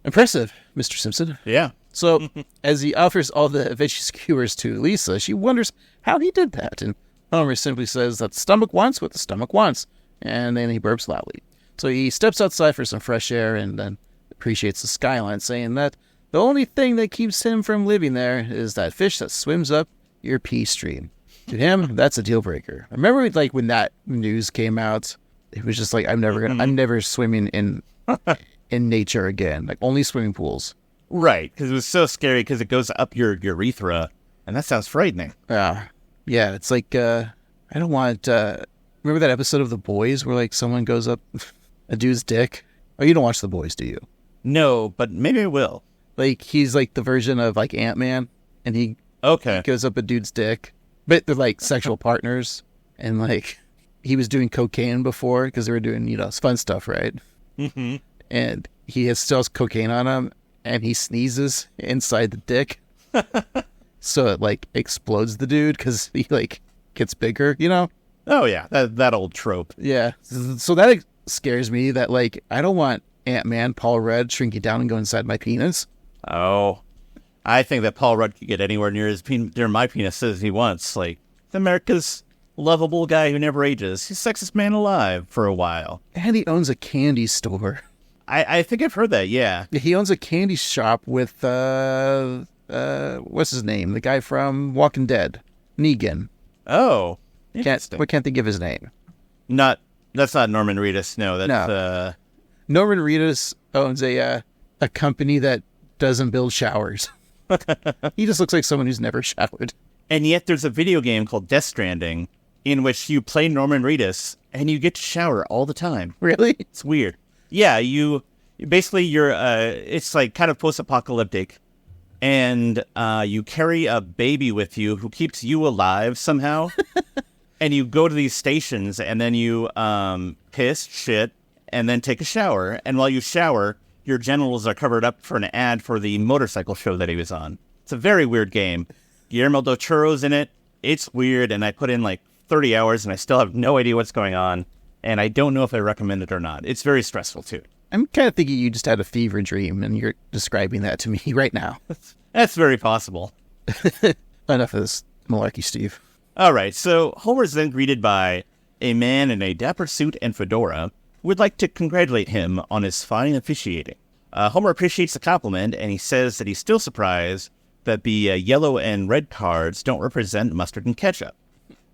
impressive, Mr. Simpson. Yeah. So, as he offers all the veggie skewers to Lisa, she wonders how he did that, and Homer simply says that the stomach wants what the stomach wants, and then he burps loudly. So he steps outside for some fresh air and then appreciates the skyline, saying that the only thing that keeps him from living there is that fish that swims up your pee stream. To him, that's a deal breaker. I remember like when that news came out, it was just like I'm never swimming in nature again, like only swimming pools. Right, because it was so scary because it goes up your urethra, and that sounds frightening. Yeah, it's like I don't want. Remember that episode of The Boys where like someone goes up a dude's dick? Oh, you don't watch The Boys, do you? No, but maybe I will. Like he's like the version of like Ant-Man, and he goes up a dude's dick, but they're like sexual partners, and like he was doing cocaine before because they were doing fun stuff, right? Mm-hmm. And he still has cocaine on him, and he sneezes inside the dick, so it like explodes the dude because he like gets bigger, Oh yeah, that old trope. Yeah, so that scares me. That like I don't want Ant-Man, Paul Rudd shrinking down and go inside my penis. Oh, I think that Paul Rudd could get anywhere near my penis as he wants. Like America's lovable guy who never ages. He's the sexiest man alive for a while. And he owns a candy store. I think I've heard that. Yeah, he owns a candy shop with what's his name? The guy from Walking Dead, Negan. Oh. Can't think of his name. That's not Norman Reedus. No, that's Norman Reedus owns a company that doesn't build showers. He just looks like someone who's never showered. And yet there's a video game called Death Stranding in which you play Norman Reedus and you get to shower all the time. Really? It's weird. Yeah, you're it's like kind of post-apocalyptic, and you carry a baby with you who keeps you alive somehow. And you go to these stations, and then you piss, shit, and then take a shower. And while you shower, your genitals are covered up for an ad for the motorcycle show that he was on. It's a very weird game. Guillermo del Toro's in it. It's weird, and I put in like 30 hours, and I still have no idea what's going on. And I don't know if I recommend it or not. It's very stressful, too. I'm kind of thinking you just had a fever dream, and you're describing that to me right now. That's very possible. Enough of this malarkey, Steve. All right, so Homer is then greeted by a man in a dapper suit and fedora who would like to congratulate him on his fine officiating. Homer appreciates the compliment, and he says that he's still surprised that the yellow and red cards don't represent mustard and ketchup.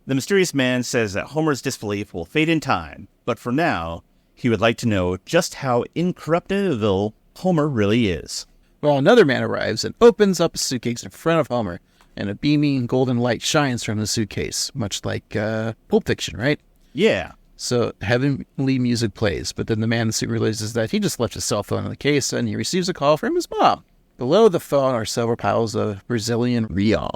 The mysterious man says that Homer's disbelief will fade in time, but for now, he would like to know just how incorruptible Homer really is. Well, another man arrives and opens up a suitcase in front of Homer, and a beaming golden light shines from the suitcase, much like Pulp Fiction, right? Yeah. So heavenly music plays, but then the man in the suit realizes that he just left his cell phone in the case, and he receives a call from his mom. Below the phone are several piles of Brazilian real.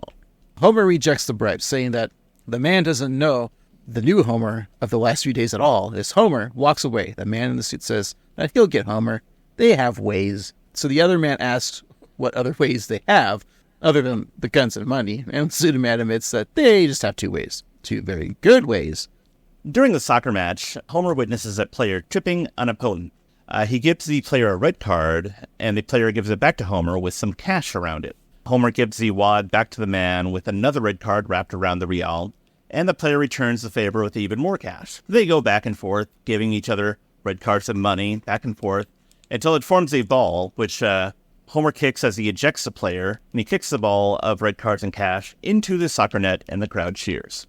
Homer rejects the bribe, saying that the man doesn't know the new Homer of the last few days at all. As Homer walks away, the man in the suit says that he'll get Homer. They have ways. So the other man asks what other ways they have, other than the guns and money, and the suited man admits that they just have two ways. Two very good ways. During the soccer match, Homer witnesses a player tripping an opponent. He gives the player a red card, and the player gives it back to Homer with some cash around it. Homer gives the wad back to the man with another red card wrapped around the real, and the player returns the favor with even more cash. They go back and forth, giving each other red cards and money, back and forth, until it forms a ball, which Homer kicks as he ejects the player, and he kicks the ball of red cards and cash into the soccer net, and the crowd cheers.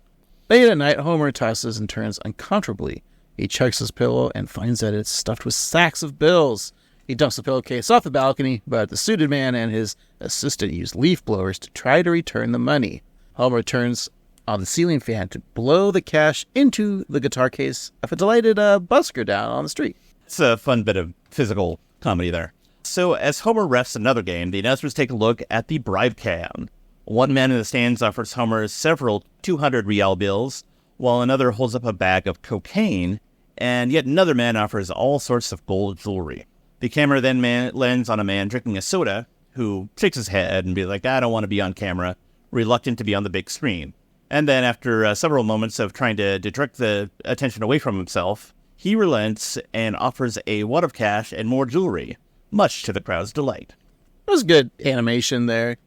Late at night, Homer tosses and turns uncomfortably. He checks his pillow and finds that it's stuffed with sacks of bills. He dumps the pillowcase off the balcony, but the suited man and his assistant use leaf blowers to try to return the money. Homer turns on the ceiling fan to blow the cash into the guitar case of a delighted busker down on the street. It's a fun bit of physical comedy there. So as Homer refs another game, the announcers take a look at the bribe cam. One man in the stands offers Homer several 200 real bills, while another holds up a bag of cocaine, and yet another man offers all sorts of gold jewelry. The camera then lands on a man drinking a soda, who shakes his head and be like, I don't want to be on camera, reluctant to be on the big screen. And then after several moments of trying to direct the attention away from himself, he relents and offers a wad of cash and more jewelry, much to the crowd's delight. It was good animation there.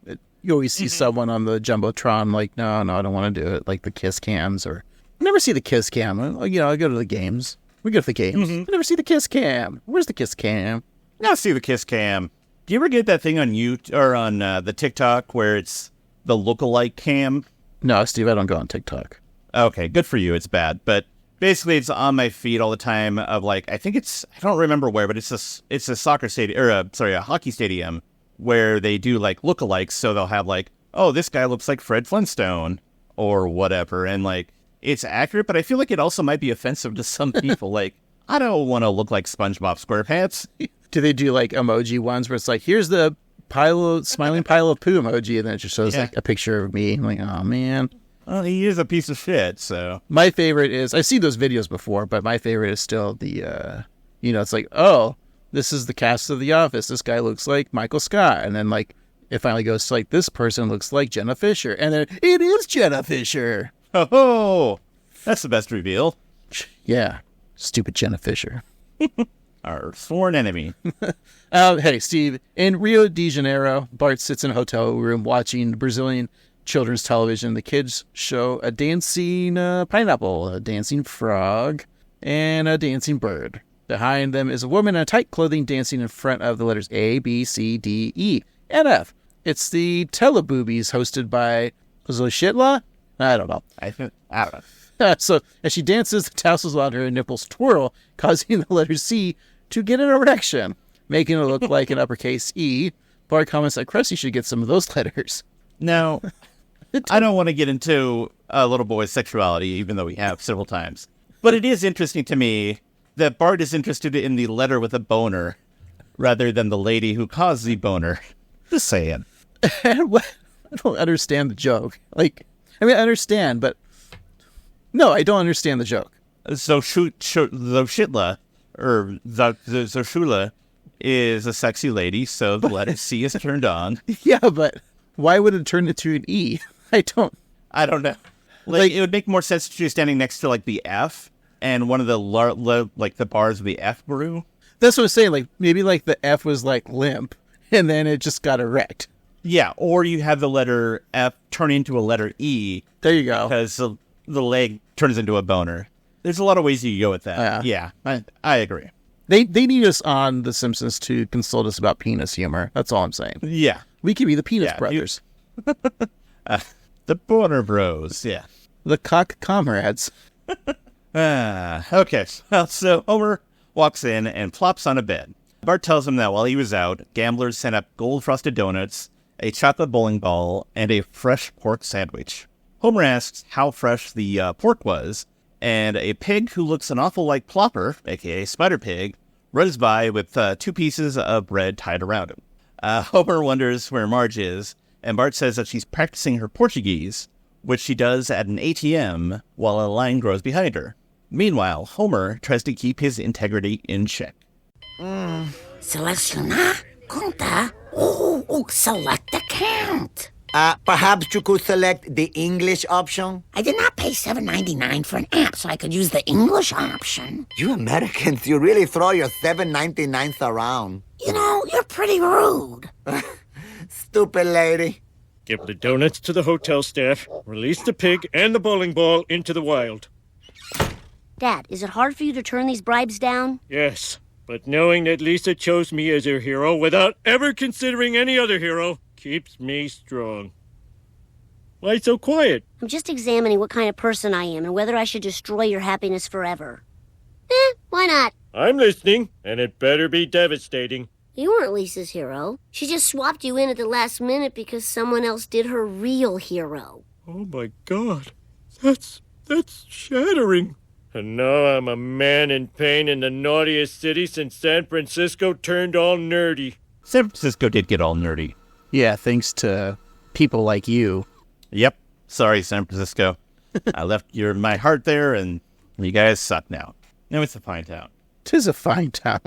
You always see someone on the Jumbotron like, no, I don't want to do it, like the kiss cams. Or I never see the kiss cam. I go to the games. We go to the games. I never see the kiss cam. Where's the kiss cam? Now see the kiss cam. Do you ever get that thing on YouTube or on the TikTok where it's the lookalike cam? No, Steve, I don't go on TikTok. Okay, good for you. It's bad, but basically it's on my feed all the time. Of like, I don't remember where, but it's a soccer stadium or a hockey stadium where they do like lookalikes. So they'll have like, oh, this guy looks like Fred Flintstone or whatever, and like it's accurate, but I feel like it also might be offensive to some people. Like, I don't want to look like SpongeBob SquarePants. Do they do like emoji ones where it's like, here's the smiling pile of poo emoji, and then it just shows like a picture of me? I'm like, oh man. Well, he is a piece of shit, so. My favorite is, I've seen those videos before, but my favorite is still the, it's like, oh, this is the cast of The Office. This guy looks like Michael Scott. And then like, it finally goes to like, this person looks like Jenna Fisher. And then it is Jenna Fisher. Oh, that's the best reveal. Yeah. Stupid Jenna Fisher. Our sworn enemy. Hey, Steve, in Rio de Janeiro, Bart sits in a hotel room watching Brazilian children's television. The kids show a dancing pineapple, a dancing frog, and a dancing bird. Behind them is a woman in tight clothing dancing in front of the letters A, B, C, D, E, and F. It's the Teleboobies hosted by Shitla? I don't know. I don't know. So as she dances, the tassels on her nipples twirl, causing the letter C to get an erection, making it look like an uppercase E. Bart comments that Krusty should get some of those letters. Now, I don't want to get into a little boy's sexuality, even though we have several times. But it is interesting to me that Bart is interested in the letter with a boner rather than the lady who caused the boner. Just saying. I don't understand the joke. Like, I mean, I understand, but no, I don't understand the joke. So Zoshitla, or Zoshula, is a sexy lady, so the letter C is turned on. Yeah, but why would it turn into an E? I don't know. Like, it would make more sense if she was standing next to, like, the F, and one of the, the bars of the F grew. That's what I'm saying. Like, maybe, like, the F was, like, limp, and then it just got erect. Yeah, or you have the letter F turn into a letter E. There you go. Because the leg turns into a boner. There's a lot of ways you can go with that. Yeah, I agree. They need us on The Simpsons to consult us about penis humor. That's all I'm saying. Yeah. We could be the penis brothers. The boner bros, yeah. The cock comrades. Okay. Well, so Homer walks in and plops on a bed. Bart tells him that while he was out, gamblers sent up gold-frosted donuts, a chocolate bowling ball, and a fresh pork sandwich. Homer asks how fresh the pork was, and a pig who looks an awful like Plopper, a.k.a. Spider Pig, runs by with 2 pieces of bread tied around him. Homer wonders where Marge is, and Bart says that she's practicing her Portuguese, which she does at an ATM while a line grows behind her. Meanwhile, Homer tries to keep his integrity in check. Seleccionar, conta, select account. Perhaps you could select the English option? I did not pay $7.99 for an app, so I could use the English option. You Americans, you really throw your $7.99s around. You know, you're pretty rude. Stupid lady. Give the donuts to the hotel staff, release the pig and the bowling ball into the wild. Dad, is it hard for you to turn these bribes down? Yes, but knowing that Lisa chose me as her hero without ever considering any other hero keeps me strong. Why so quiet? I'm just examining what kind of person I am and whether I should destroy your happiness forever. Why not? I'm listening, and it better be devastating. You weren't Lisa's hero. She just swapped you in at the last minute because someone else did her real hero. Oh my God, that's shattering. And now I'm a man in pain in the naughtiest city since San Francisco turned all nerdy. San Francisco did get all nerdy. Yeah, thanks to people like you. Yep. Sorry, San Francisco. I left my heart there, and you guys suck now. No, it's a fine town. 'Tis a fine town.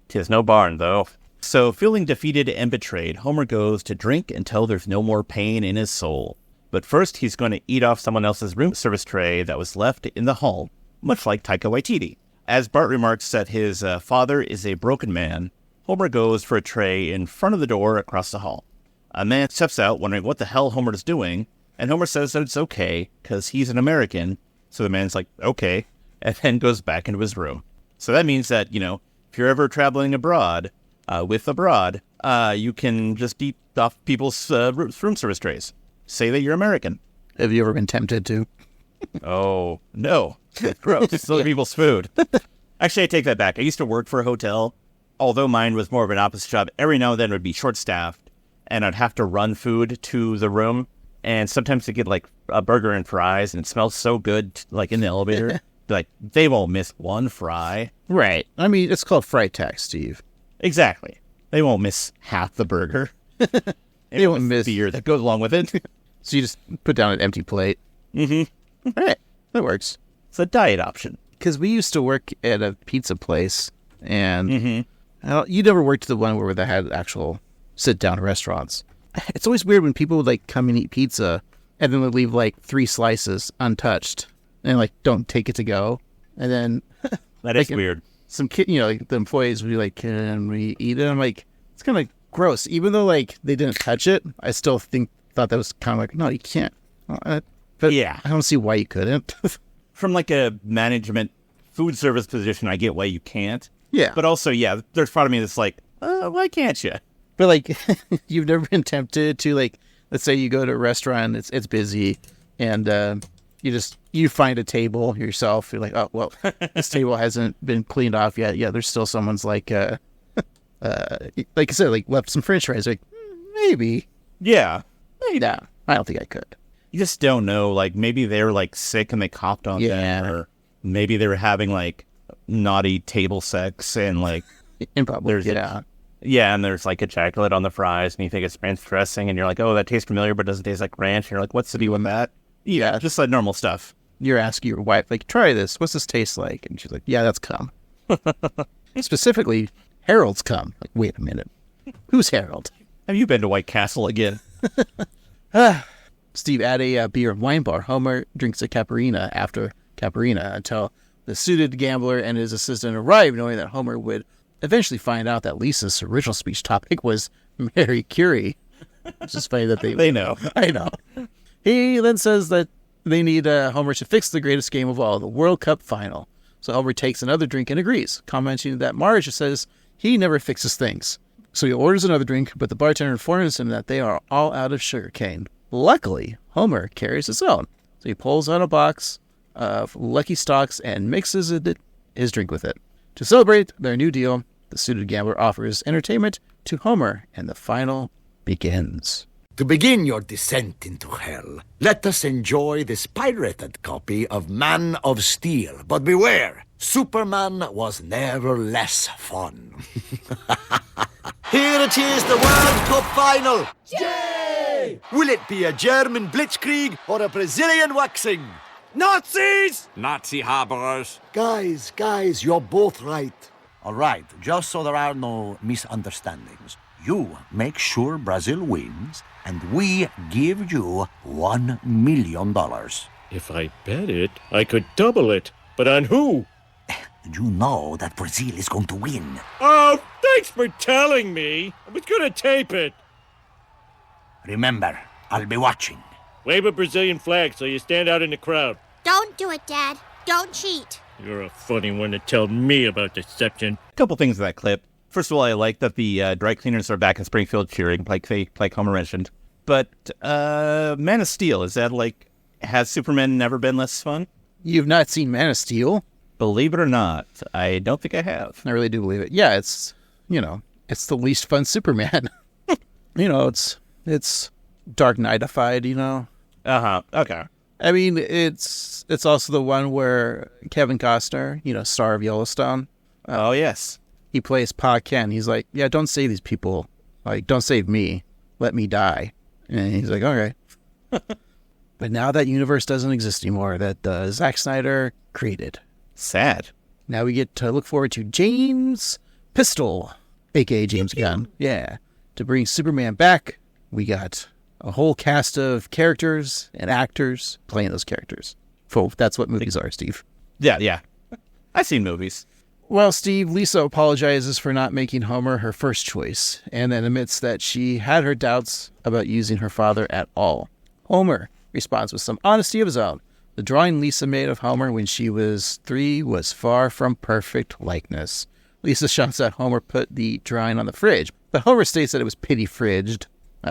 'Tis no barn, though. So, feeling defeated and betrayed, Homer goes to drink until there's no more pain in his soul. But first, he's going to eat off someone else's room service tray that was left in the hall, much like Taika Waititi. As Bart remarks that his father is a broken man, Homer goes for a tray in front of the door across the hall. A man steps out wondering what the hell Homer is doing, and Homer says that it's okay, because he's an American. So the man's like, okay, and then goes back into his room. So that means that, if you're ever traveling abroad, you can just eat off people's room service trays. Say that you're American. Have you ever been tempted to? Oh, no. Gross. It's other people's food. Actually, I take that back. I used to work for a hotel. Although mine was more of an office job, every now and then it would be short-staffed, and I'd have to run food to the room. And sometimes they get, like, a burger and fries, and it smells so good, like, in the elevator. Like, they won't miss one fry. Right. I mean, it's called fry tax, Steve. Exactly. They won't miss half the burger. They won't miss beer that goes along with it. So you just put down an empty plate. Mm-hmm. All right. That works. It's a diet option. Because we used to work at a pizza place, and you never worked the one where they had actual sit-down restaurants. It's always weird when people would, like, come and eat pizza, and then they'd leave, like, 3 slices untouched, and, like, don't take it to go. And then... That is weird. Some kid, like, the employees would be like, can we eat it? I'm like, it's kind of gross. Even though, like, they didn't touch it, I still thought that was kind of like, no, you can't. But yeah. I don't see why you couldn't. From, like, a management food service position, I get why you can't. Yeah. But also, yeah, there's part of me that's like, why can't you? But, like, you've never been tempted to, like, let's say you go to a restaurant, it's busy, and you find a table yourself. You're like, oh, well, this table hasn't been cleaned off yet. Yeah, there's still someone's, like I said, like, left some french fries. Like, maybe. Yeah. Maybe. No, I don't think I could. You just don't know. Like, maybe they're, like, sick and they coughed on them, or maybe they were having, like, naughty table sex, and, like, in public, yeah, and there's, like, ejaculate on the fries, and you think it's ranch dressing, and you're like, oh, that tastes familiar, but doesn't taste like ranch. And you're like, what's the deal with that? Yeah, just like normal stuff. You're asking your wife, like, try this. What's this taste like? And she's like, yeah, that's cum. Specifically, Harold's cum. Like, wait a minute. Who's Harold? Have you been to White Castle again? Steve, at a beer and wine bar, Homer drinks a Caparina after Caparina until the suited gambler and his assistant arrive, knowing that Homer would eventually find out that Lisa's original speech topic was Mary Curie. It's just funny that they know. I know. He then says that they need Homer to fix the greatest game of all, the World Cup final. So Homer takes another drink and agrees, commenting that Marge says he never fixes things. So he orders another drink, but the bartender informs him that they are all out of sugarcane. Luckily, Homer carries his own. So he pulls out a box of Lucky Stocks and mixes his drink with it. To celebrate their new deal, the suited gambler offers entertainment to Homer, and the final begins. To begin your descent into hell, let us enjoy this pirated copy of Man of Steel. But beware, Superman was never less fun. Here it is, the World Cup final. Yay! Will it be a German blitzkrieg or a Brazilian waxing? Nazis! Nazi harborers. Guys, you're both right. All right, just so there are no misunderstandings. You make sure Brazil wins, and we give you $1 million. If I bet it, I could double it. But on who? You know that Brazil is going to win. Oh, thanks for telling me. I was going to tape it. Remember, I'll be watching. Wave a Brazilian flag so you stand out in the crowd. Don't do it, Dad. Don't cheat. You're a funny one to tell me about deception. A couple things in that clip. First of all, I like that the dry cleaners are back in Springfield cheering, like Homer mentioned. But Man of Steel, is that like, has Superman never been less fun? You've not seen Man of Steel? Believe it or not, I don't think I have. I really do believe it. Yeah, it's the least fun Superman. It's Dark Knight-ified, Okay. I mean, it's also the one where Kevin Costner, star of Yellowstone. Oh, yes. He plays Pa Kent. He's like, yeah, don't save these people. Like, don't save me. Let me die. And he's like, okay. But now that universe doesn't exist anymore that Zack Snyder created. Sad. Now we get to look forward to James Pistol, a.k.a. James Gunn. Yeah. To bring Superman back, we got a whole cast of characters and actors playing those characters. That's what movies are, Steve. Yeah. I've seen movies. Well, Steve, Lisa apologizes for not making Homer her first choice, and then admits that she had her doubts about using her father at all. Homer responds with some honesty of his own. The drawing Lisa made of Homer when she was 3 was far from perfect likeness. Lisa shouts that Homer put the drawing on the fridge, but Homer states that it was pity-fridged.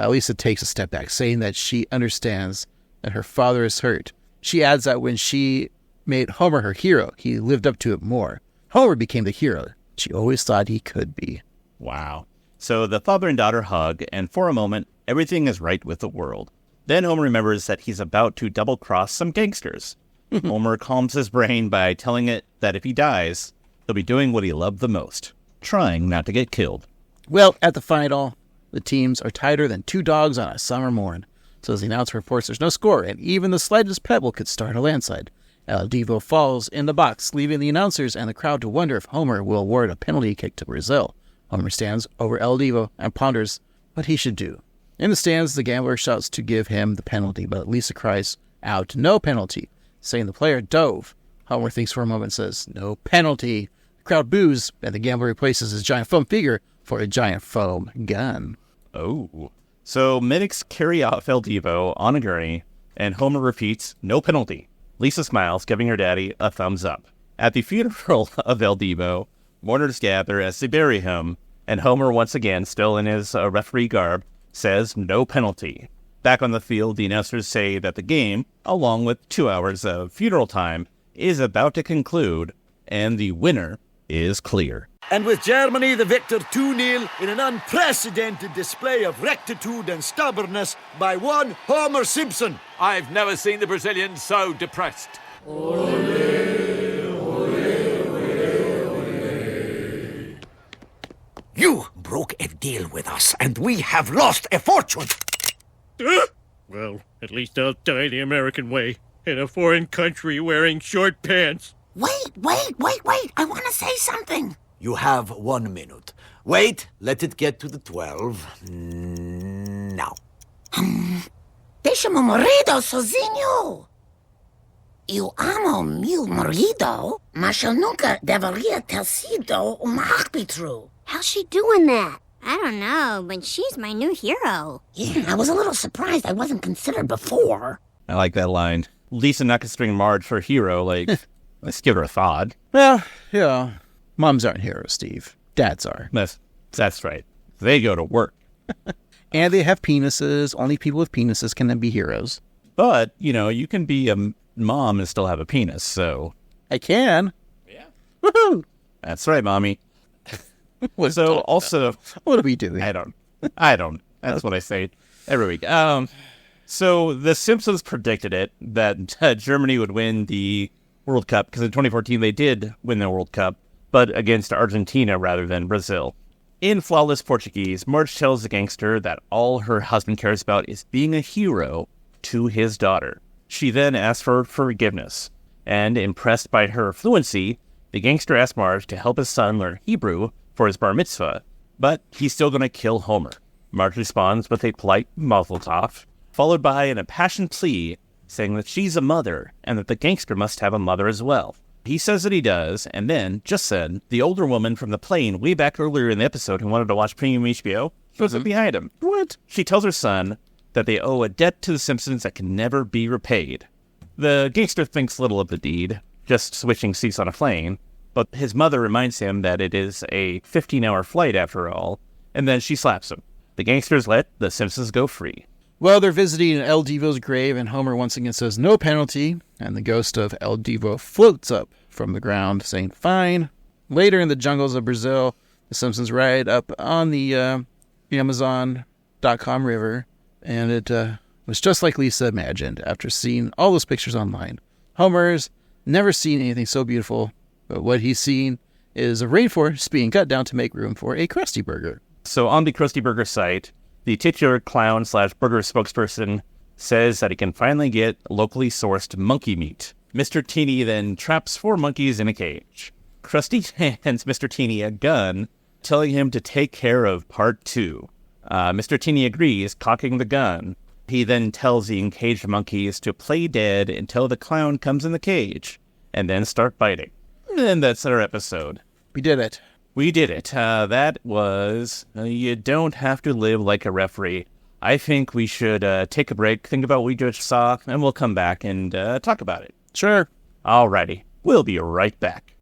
Lisa takes a step back, saying that she understands that her father is hurt. She adds that when she made Homer her hero, he lived up to it more. Homer became the hero she always thought he could be. Wow. So the father and daughter hug, and for a moment, everything is right with the world. Then Homer remembers that he's about to double-cross some gangsters. Homer calms his brain by telling it that if he dies, he'll be doing what he loved the most, trying not to get killed. Well, at the final, the teams are tighter than 2 dogs on a summer morn. So as the announcer reports, there's no score, and even the slightest pebble could start a landslide. El Divo falls in the box, leaving the announcers and the crowd to wonder if Homer will award a penalty kick to Brazil. Homer stands over El Divo and ponders what he should do. In the stands, the gambler shouts to give him the penalty, but Lisa cries out, "No penalty," saying the player dove. Homer thinks for a moment and says, "No penalty." The crowd boos, and the gambler replaces his giant foam figure for a giant foam gun. Oh. So medics carry off El Divo on a gurney, and Homer repeats, "No penalty." Lisa smiles, giving her daddy a thumbs up. At the funeral of El Divo, mourners gather as they bury him, and Homer, once again, still in his referee garb, says no penalty. Back on the field, the announcers say that the game, along with 2 hours of funeral time, is about to conclude, and the winner is clear. And with Germany the victor 2-0 in an unprecedented display of rectitude and stubbornness by one Homer Simpson. I've never seen the Brazilians so depressed. You broke a deal with us, and we have lost a fortune. Well, at least I'll die the American way, in a foreign country wearing short pants. Wait. I want to say something. You have 1 minute. Wait, let it get to the 12. Now. Deixa-me morrido sozinho. Eu amo meu marido, mas eu nunca deveria ter sido árbitro. How's she doing that? I don't know, but she's my new hero. Yeah, I was a little surprised I wasn't considered before. I like that line. Lisa not considering Marge for a hero, like, let's give her a thought. Well, yeah, moms aren't heroes, Steve. Dads are. That's right. They go to work. And they have penises. Only people with penises can then be heroes. But, you can be a mom and still have a penis, so... I can. Yeah. Woohoo! That's right, Mommy. So, also... What are we doing? I don't. That's what I say every week. So, the Simpsons predicted it, that Germany would win the World Cup, because in 2014 they did win the World Cup, but against Argentina rather than Brazil. In flawless Portuguese, Marge tells the gangster that all her husband cares about is being a hero to his daughter. She then asks for forgiveness, and impressed by her fluency, the gangster asks Marge to help his son learn Hebrew for his bar mitzvah, but he's still going to kill Homer. Marge responds with a polite mazel tov, followed by an impassioned plea saying that she's a mother and that the gangster must have a mother as well. He says that he does, and then, just said, the older woman from the plane way back earlier in the episode who wanted to watch premium HBO shows up behind him. What? She tells her son that they owe a debt to the Simpsons that can never be repaid. The gangster thinks little of the deed, just switching seats on a plane, but his mother reminds him that it is a 15-hour flight after all, and then she slaps him. The gangsters let the Simpsons go free. Well, they're visiting El Divo's grave, and Homer once again says no penalty, and the ghost of El Divo floats up from the ground, saying fine. Later in the jungles of Brazil, the Simpsons ride up on the Amazon.com river, and it was just like Lisa imagined after seeing all those pictures online. Homer's never seen anything so beautiful, but what he's seen is a rainforest being cut down to make room for a Krusty Burger. So on the Krusty Burger site, The titular clown/burger spokesperson says that he can finally get locally sourced monkey meat. Mr. Teeny then traps 4 monkeys in a cage. Krusty hands Mr. Teeny a gun, telling him to take care of part 2. Mr. Teeny agrees, cocking the gun. He then tells the encaged monkeys to play dead until the clown comes in the cage, and then start biting. And that's our episode. We did it. We did it. That was You Don't Have to Live Like a Referee. I think we should take a break, think about what we just saw, and we'll come back and talk about it. Sure. Alrighty. We'll be right back.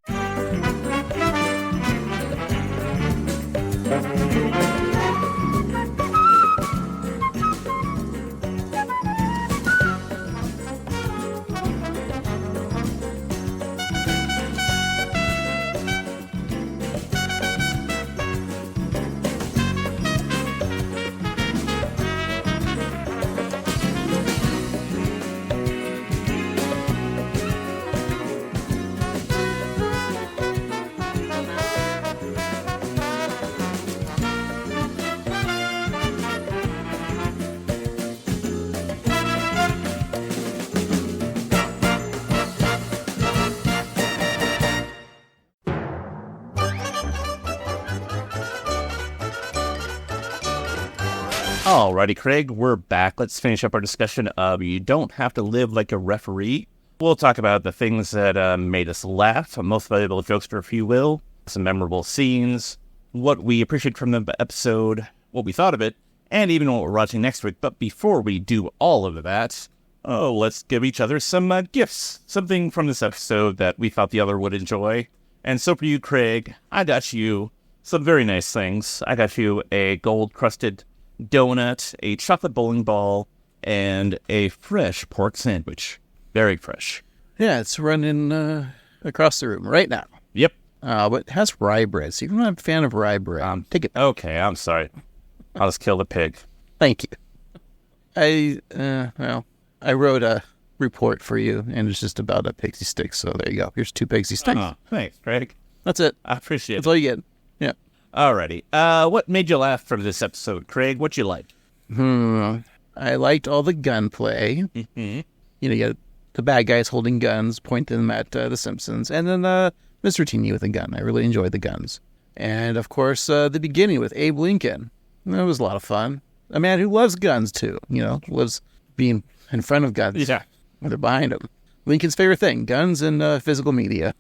Alrighty, Craig, we're back. Let's finish up our discussion of You Don't Have to Live Like a Referee. We'll talk about the things that made us laugh, most valuable jokester, if you will, some memorable scenes, what we appreciate from the episode, what we thought of it, and even what we're watching next week. But before we do all of that, let's give each other some gifts, something from this episode that we thought the other would enjoy. And so for you, Craig, I got you some very nice things. I got you a gold-crusted donut, a chocolate bowling ball, and a fresh pork sandwich. Very fresh. Yeah, it's running across the room right now. Yep. But it has rye bread, so even though I'm a fan of rye bread, take it. Okay, I'm sorry. I'll just kill the pig. Thank you. I wrote a report for you, and it's just about a pixie stick, so there you go. Here's 2 pixie sticks. Oh, thanks, Craig. That's it. I appreciate it. That's all you get. Yeah. Alrighty. What made you laugh from this episode, Craig? What'd you like? I liked all the gunplay. Mm-hmm. You got the bad guys holding guns, pointing them at the Simpsons, and then Mr. Teeny with a gun. I really enjoyed the guns. And, of course, the beginning with Abe Lincoln. That was a lot of fun. A man who loves guns, too. Loves being in front of guns. Yeah. Or they're behind him. Lincoln's favorite thing, guns and physical media.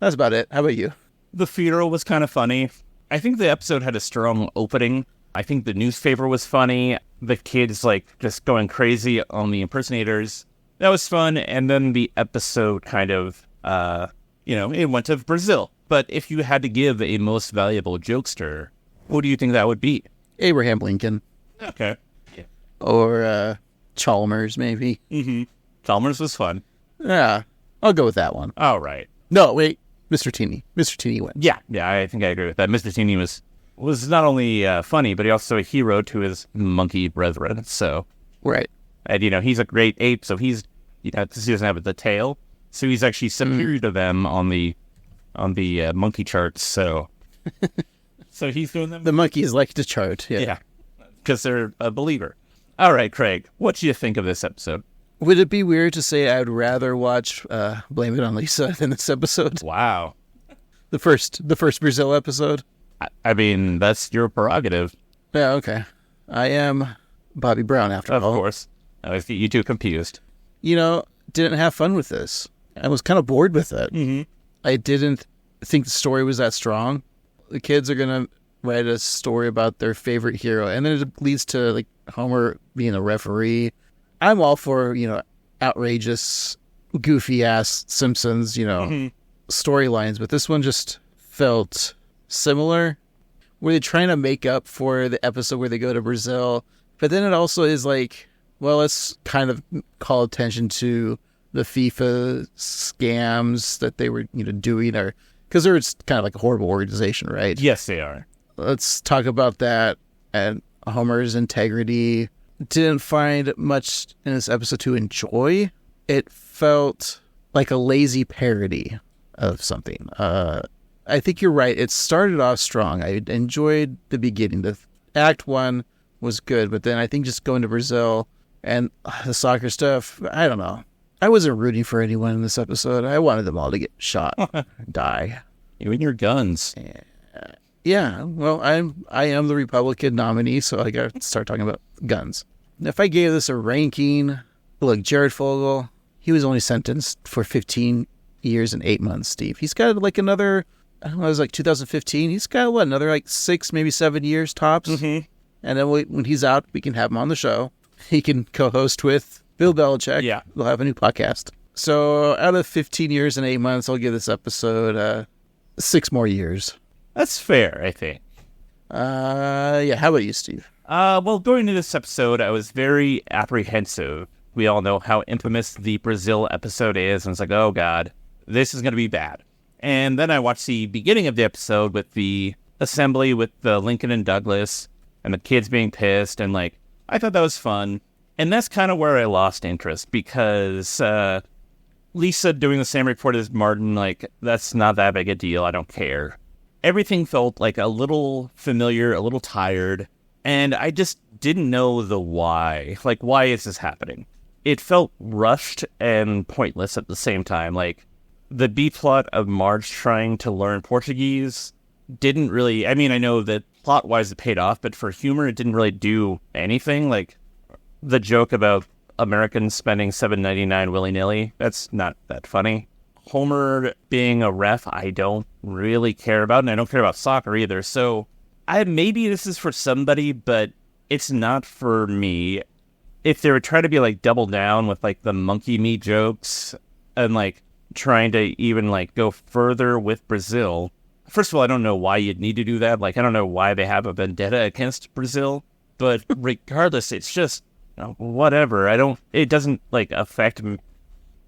That's about it. How about you? The funeral was kind of funny. I think the episode had a strong opening. I think the newspaper was funny. The kids, just going crazy on the impersonators. That was fun. And then the episode kind of, it went to Brazil. But if you had to give a most valuable jokester, what do you think that would be? Abraham Lincoln. Okay. Yeah. Or Chalmers, maybe. Mm-hmm. Chalmers was fun. Yeah. I'll go with that one. All right. No, wait. Mr. Teeny. Mr. Teeny wins. Yeah, I think I agree with that. Mr. Teeny was not only funny, but he also a hero to his monkey brethren. So right, and he's a great ape, so he's because he doesn't have the tail, so he's actually superior to them on the monkey charts. So he's doing them. The monkeys like to chart. Yeah, because they're a believer. All right, Craig, what do you think of this episode? Would it be weird to say I'd rather watch Blame It on Lisa than this episode? Wow. The first Brazil episode? I mean, that's your prerogative. Yeah, okay. I am Bobby Brown, after all. Of course. I was you two confused. Didn't have fun with this. I was kind of bored with it. Mm-hmm. I didn't think the story was that strong. The kids are going to write a story about their favorite hero, and then it leads to, Homer being a referee. I'm all for, outrageous, goofy-ass Simpsons, storylines, but this one just felt similar. Were they trying to make up for the episode where they go to Brazil? But then it also is let's kind of call attention to the FIFA scams that they were, doing, or because they're kind of like a horrible organization, right? Yes, they are. Let's talk about that and Homer's integrity. Didn't find much in this episode to enjoy. It felt like a lazy parody of something. I think you're right. It started off strong. I enjoyed the beginning. Act 1 was good, but then I think just going to Brazil and the soccer stuff, I don't know. I wasn't rooting for anyone in this episode. I wanted them all to get shot, die. You and your guns. Yeah, well, I am the Republican nominee, so I got to start talking about guns. If I gave this a ranking, look, Jared Fogle, he was only sentenced for 15 years and 8 months, Steve. He's got like another, I don't know, it was like 2015. He's got what, another like 6, maybe 7 years tops. Mm-hmm. And then when he's out, we can have him on the show. He can co-host with Bill Belichick. Yeah. We'll have a new podcast. So out of 15 years and 8 months, I'll give this episode 6 more years. That's fair, I think. Yeah, how about you, Steve? Well, going into this episode, I was very apprehensive. We all know how infamous the Brazil episode is, and it's like, oh god, this is going to be bad. And then I watched the beginning of the episode with the assembly with the Lincoln and Douglas, and the kids being pissed, and like, I thought that was fun. And that's kind of where I lost interest, because Lisa doing the same report as Martin, like, that's not that big a deal, I don't care. Everything felt like a little familiar, a little tired, and I just didn't know the why. Like, why is this happening? It felt rushed and pointless at the same time. Like, the B-plot of Marge trying to learn Portuguese didn't really... I mean, I know that plot-wise it paid off, but for humor it didn't really do anything. Like, the joke about Americans spending $7.99 willy-nilly, that's not that funny. Homer being a ref, I don't really care about, and I don't care about soccer either. So, maybe this is for somebody, but it's not for me. If they were trying to be like double down with like the monkey meat jokes and like trying to even like go further with Brazil, first of all, I don't know why you'd need to do that. Like, I don't know why they have a vendetta against Brazil, but regardless, it's just whatever. It doesn't like affect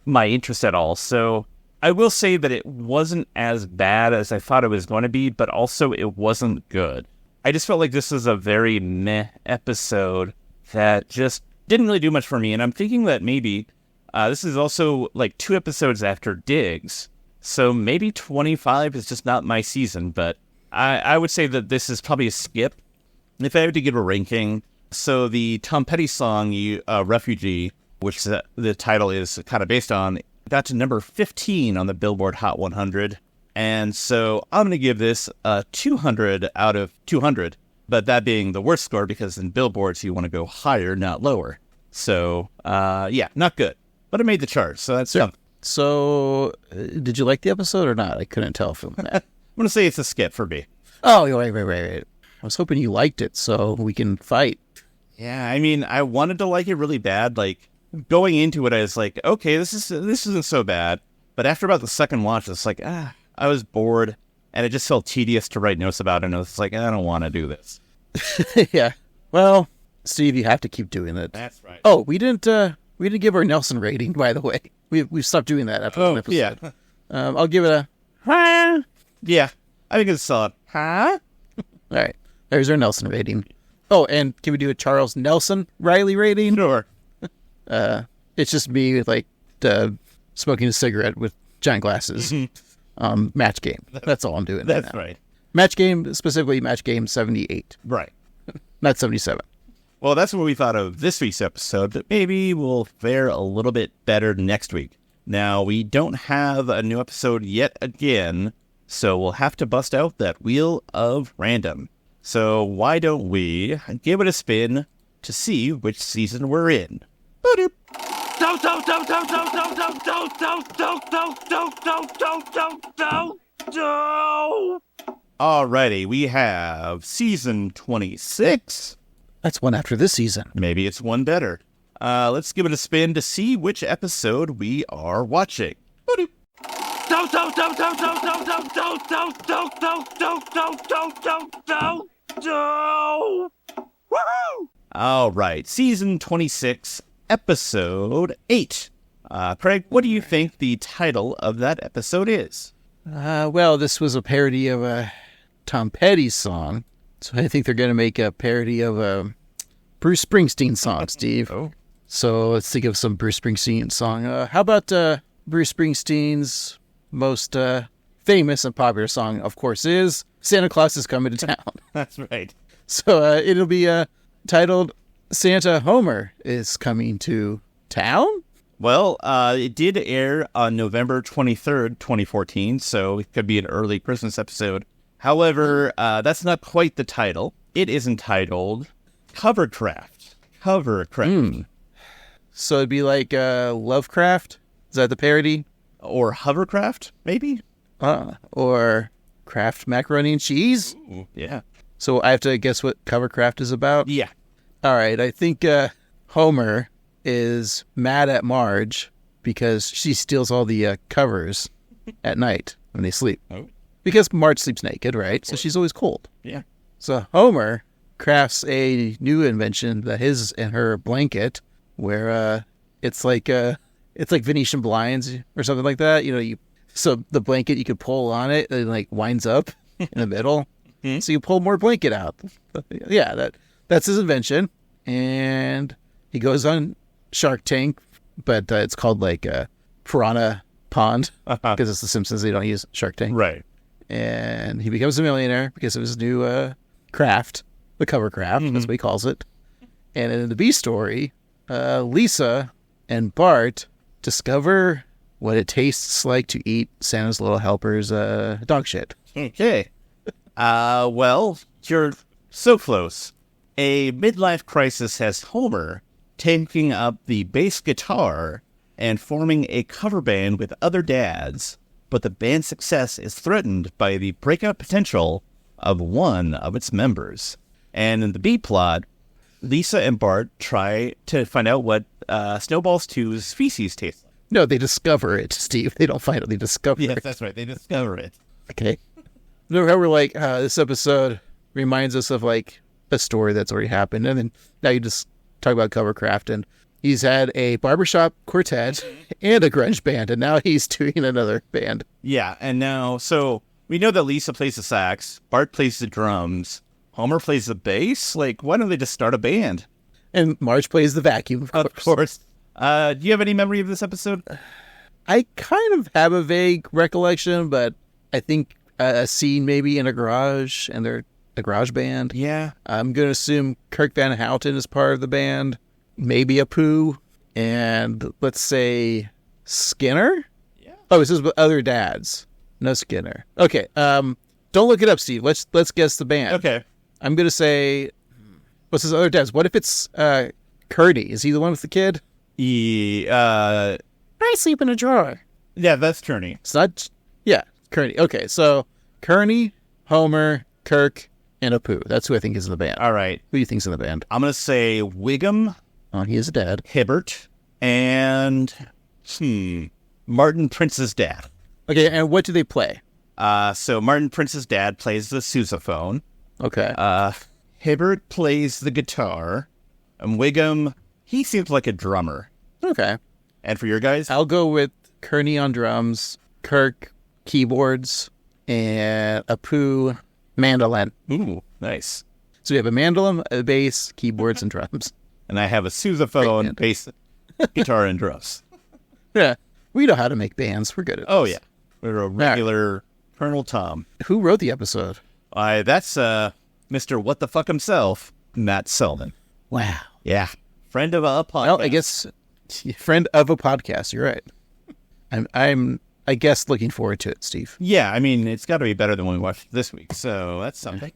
my interest at all. So I will say that it wasn't as bad as I thought it was going to be, but also it wasn't good. I just felt like this was a very meh episode that just didn't really do much for me. And I'm thinking that maybe this is also like 2 episodes after Diggs. So maybe 25 is just not my season, but I would say that this is probably a skip. If I had to give a ranking, so the Tom Petty song, Refugee, which the title is kind of based on, got to number 15 on the Billboard Hot 100. And so I'm going to give this a 200 out of 200, but that being the worst score because in Billboards you want to go higher, not lower. So, yeah, not good. But it made the chart, so that's something. So, did you like the episode or not? I couldn't tell from that. I'm going to say it's a skip for me. Oh, wait. I was hoping you liked it so we can fight. Yeah, I mean, I wanted to like it really bad. Like, going into it, I was like, okay, this isn't so bad. But after about the second watch, it's like, I was bored, and it just felt tedious to write notes about it, and I was like, I don't want to do this. Yeah. Well, Steve, you have to keep doing it. That's right. Oh, we didn't give our Nelson rating, by the way. We've stopped doing that after this episode. Yeah. I'll give it a... Yeah, I think it's solid. All right. There's our Nelson rating. Oh, and can we do a Charles Nelson Riley rating? Sure. It's just me with like smoking a cigarette with giant glasses. Match game. That's all I'm doing. That's right. Match game, specifically match game 78. Right. Not 77. Well, that's what we thought of this week's episode, but maybe we'll fare a little bit better next week. Now, we don't have a new episode yet again, so we'll have to bust out that Wheel of Random. So why don't we give it a spin to see which season we're in? Boop. Alrighty, we have season 26. That's one after this season. Maybe it's one better. Let's give it a spin to see which episode we are watching. Boop. All right, season 26, episode 8. Craig, what do you think the title of that episode is? Well, this was a parody of a Tom Petty song, so I think they're going to make a parody of a Bruce Springsteen song, Steve. Oh. So let's think of some Bruce Springsteen song. How about Bruce Springsteen's most famous and popular song, of course, is Santa Claus is Coming to Town. That's right. So it'll be titled Santa Homer is Coming to Town? Well, it did air on November 23rd, 2014, so it could be an early Christmas episode. However, that's not quite the title. It is entitled Covercraft. Covercraft. So it'd be like Lovecraft? Is that the parody? Or Hovercraft, maybe? Or Kraft Macaroni and Cheese? Ooh, yeah. So I have to guess what Covercraft is about? Yeah. All right, I think Homer is mad at Marge because she steals all the covers at night when they sleep. Oh. Because Marge sleeps naked, right? So she's always cold. Yeah. So Homer crafts a new invention that his and her blanket, where it's like Venetian blinds or something like that. So the blanket you could pull on it and like winds up in the middle, so you pull more blanket out. Yeah, that's his invention, and he goes on Shark Tank, but it's called like Piranha Pond because it's the Simpsons. They don't use Shark Tank, right? And he becomes a millionaire because of his new craft, the cover craft. That's what he calls it. And in the B story, Lisa and Bart discover what it tastes like to eat Santa's Little Helper's dog shit. Okay. Well, you're so close. A midlife crisis has Homer taking up the bass guitar and forming a cover band with other dads, but the band's success is threatened by the breakout potential of one of its members. And in the B plot, Lisa and Bart try to find out what Snowballs 2's feces tastes like. No, they discover it, Steve. They don't find it. They discover it. Yes, that's right. They discover it. Okay. Remember how we're like, this episode reminds us of like a story that's already happened. And then now you just talk about Covercraft. And he's had a barbershop quartet and a grunge band. And now he's doing another band. Yeah. And now, so we know that Lisa plays the sax. Bart plays the drums. Homer plays the bass. Like, why don't they just start a band? And Marge plays the vacuum, of course. Of course. Do you have any memory of this episode? I kind of have a vague recollection, but I think a scene maybe in a garage, and they're a garage band. Yeah. I'm going to assume Kirk Van Houten is part of the band. Maybe Apu. And let's say Skinner? Yeah. Oh, it says with other dads. No Skinner. Okay. Don't look it up, Steve. Let's guess the band. Okay. I'm going to say, what's his other dads? What if it's Curdy? Is he the one with the kid? I sleep in a drawer. Yeah, that's Kearney. It's not... Yeah, Kearney. Okay, so Kearney, Homer, Kirk, and Apu. That's who I think is in the band. All right. Who do you think's in the band? I'm going to say Wiggum. Oh, he is a dad. Hibbert. And... Martin Prince's dad. Okay, and what do they play? So Martin Prince's dad plays the sousaphone. Okay. Hibbert plays the guitar. And Wiggum, he seems like a drummer. Okay. And for your guys? I'll go with Kearney on drums, Kirk keyboards, and Apu mandolin. Ooh, nice. So we have a mandolin, a bass, keyboards, and drums. And I have a sousaphone, bass, guitar, and drums. Yeah. We know how to make bands. We're good at this. Oh, yeah. We're a regular Colonel Tom. Who wrote the episode? That's Mr. What the Fuck himself, Matt Selman. Wow. Yeah. Friend of a podcast. Well, I guess friend of a podcast. You're right. I'm I guess looking forward to it, Steve. Yeah, I mean, it's got to be better than what we watched this week, so that's something.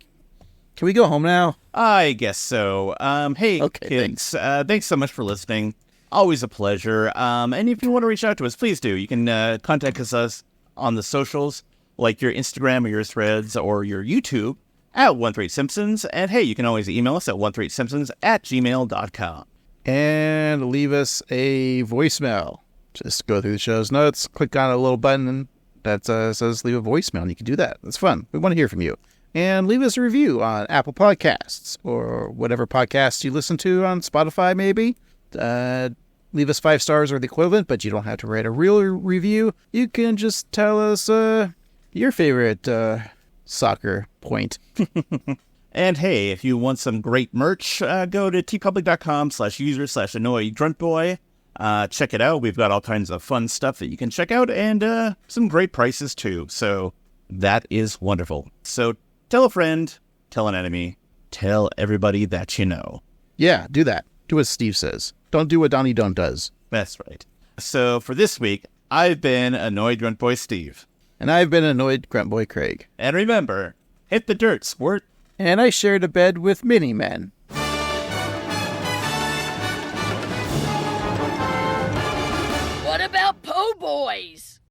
Can we go home now? I guess so. Hey, okay, kids, thanks so much for listening. Always a pleasure. And if you want to reach out to us, please do. You can contact us on the socials, like your Instagram or your Threads or your YouTube at 138Simpsons. And hey, you can always email us at 138simpsons@gmail.com. And leave us a voicemail. Just go through the show's notes, click on a little button that says leave a voicemail, and you can do that. It's fun. We want to hear from you. And leave us a review on Apple Podcasts or whatever podcasts you listen to on Spotify, maybe. Leave us 5 stars or the equivalent, but you don't have to write a real review. You can just tell us your favorite soccer point. And hey, if you want some great merch, go to tpublic.com/user/annoydruntboy. Check it out. We've got all kinds of fun stuff that you can check out and some great prices too. So that is wonderful. So tell a friend, tell an enemy, tell everybody that you know. Yeah, do that. Do as Steve says. Don't do what Donnie Don't does. That's right. So for this week, I've been Annoyed Grunt Boy Steve. And I've been Annoyed Grunt Boy Craig. And remember, hit the dirt, squirt. And I shared a bed with Mini-Men. What about po' boys?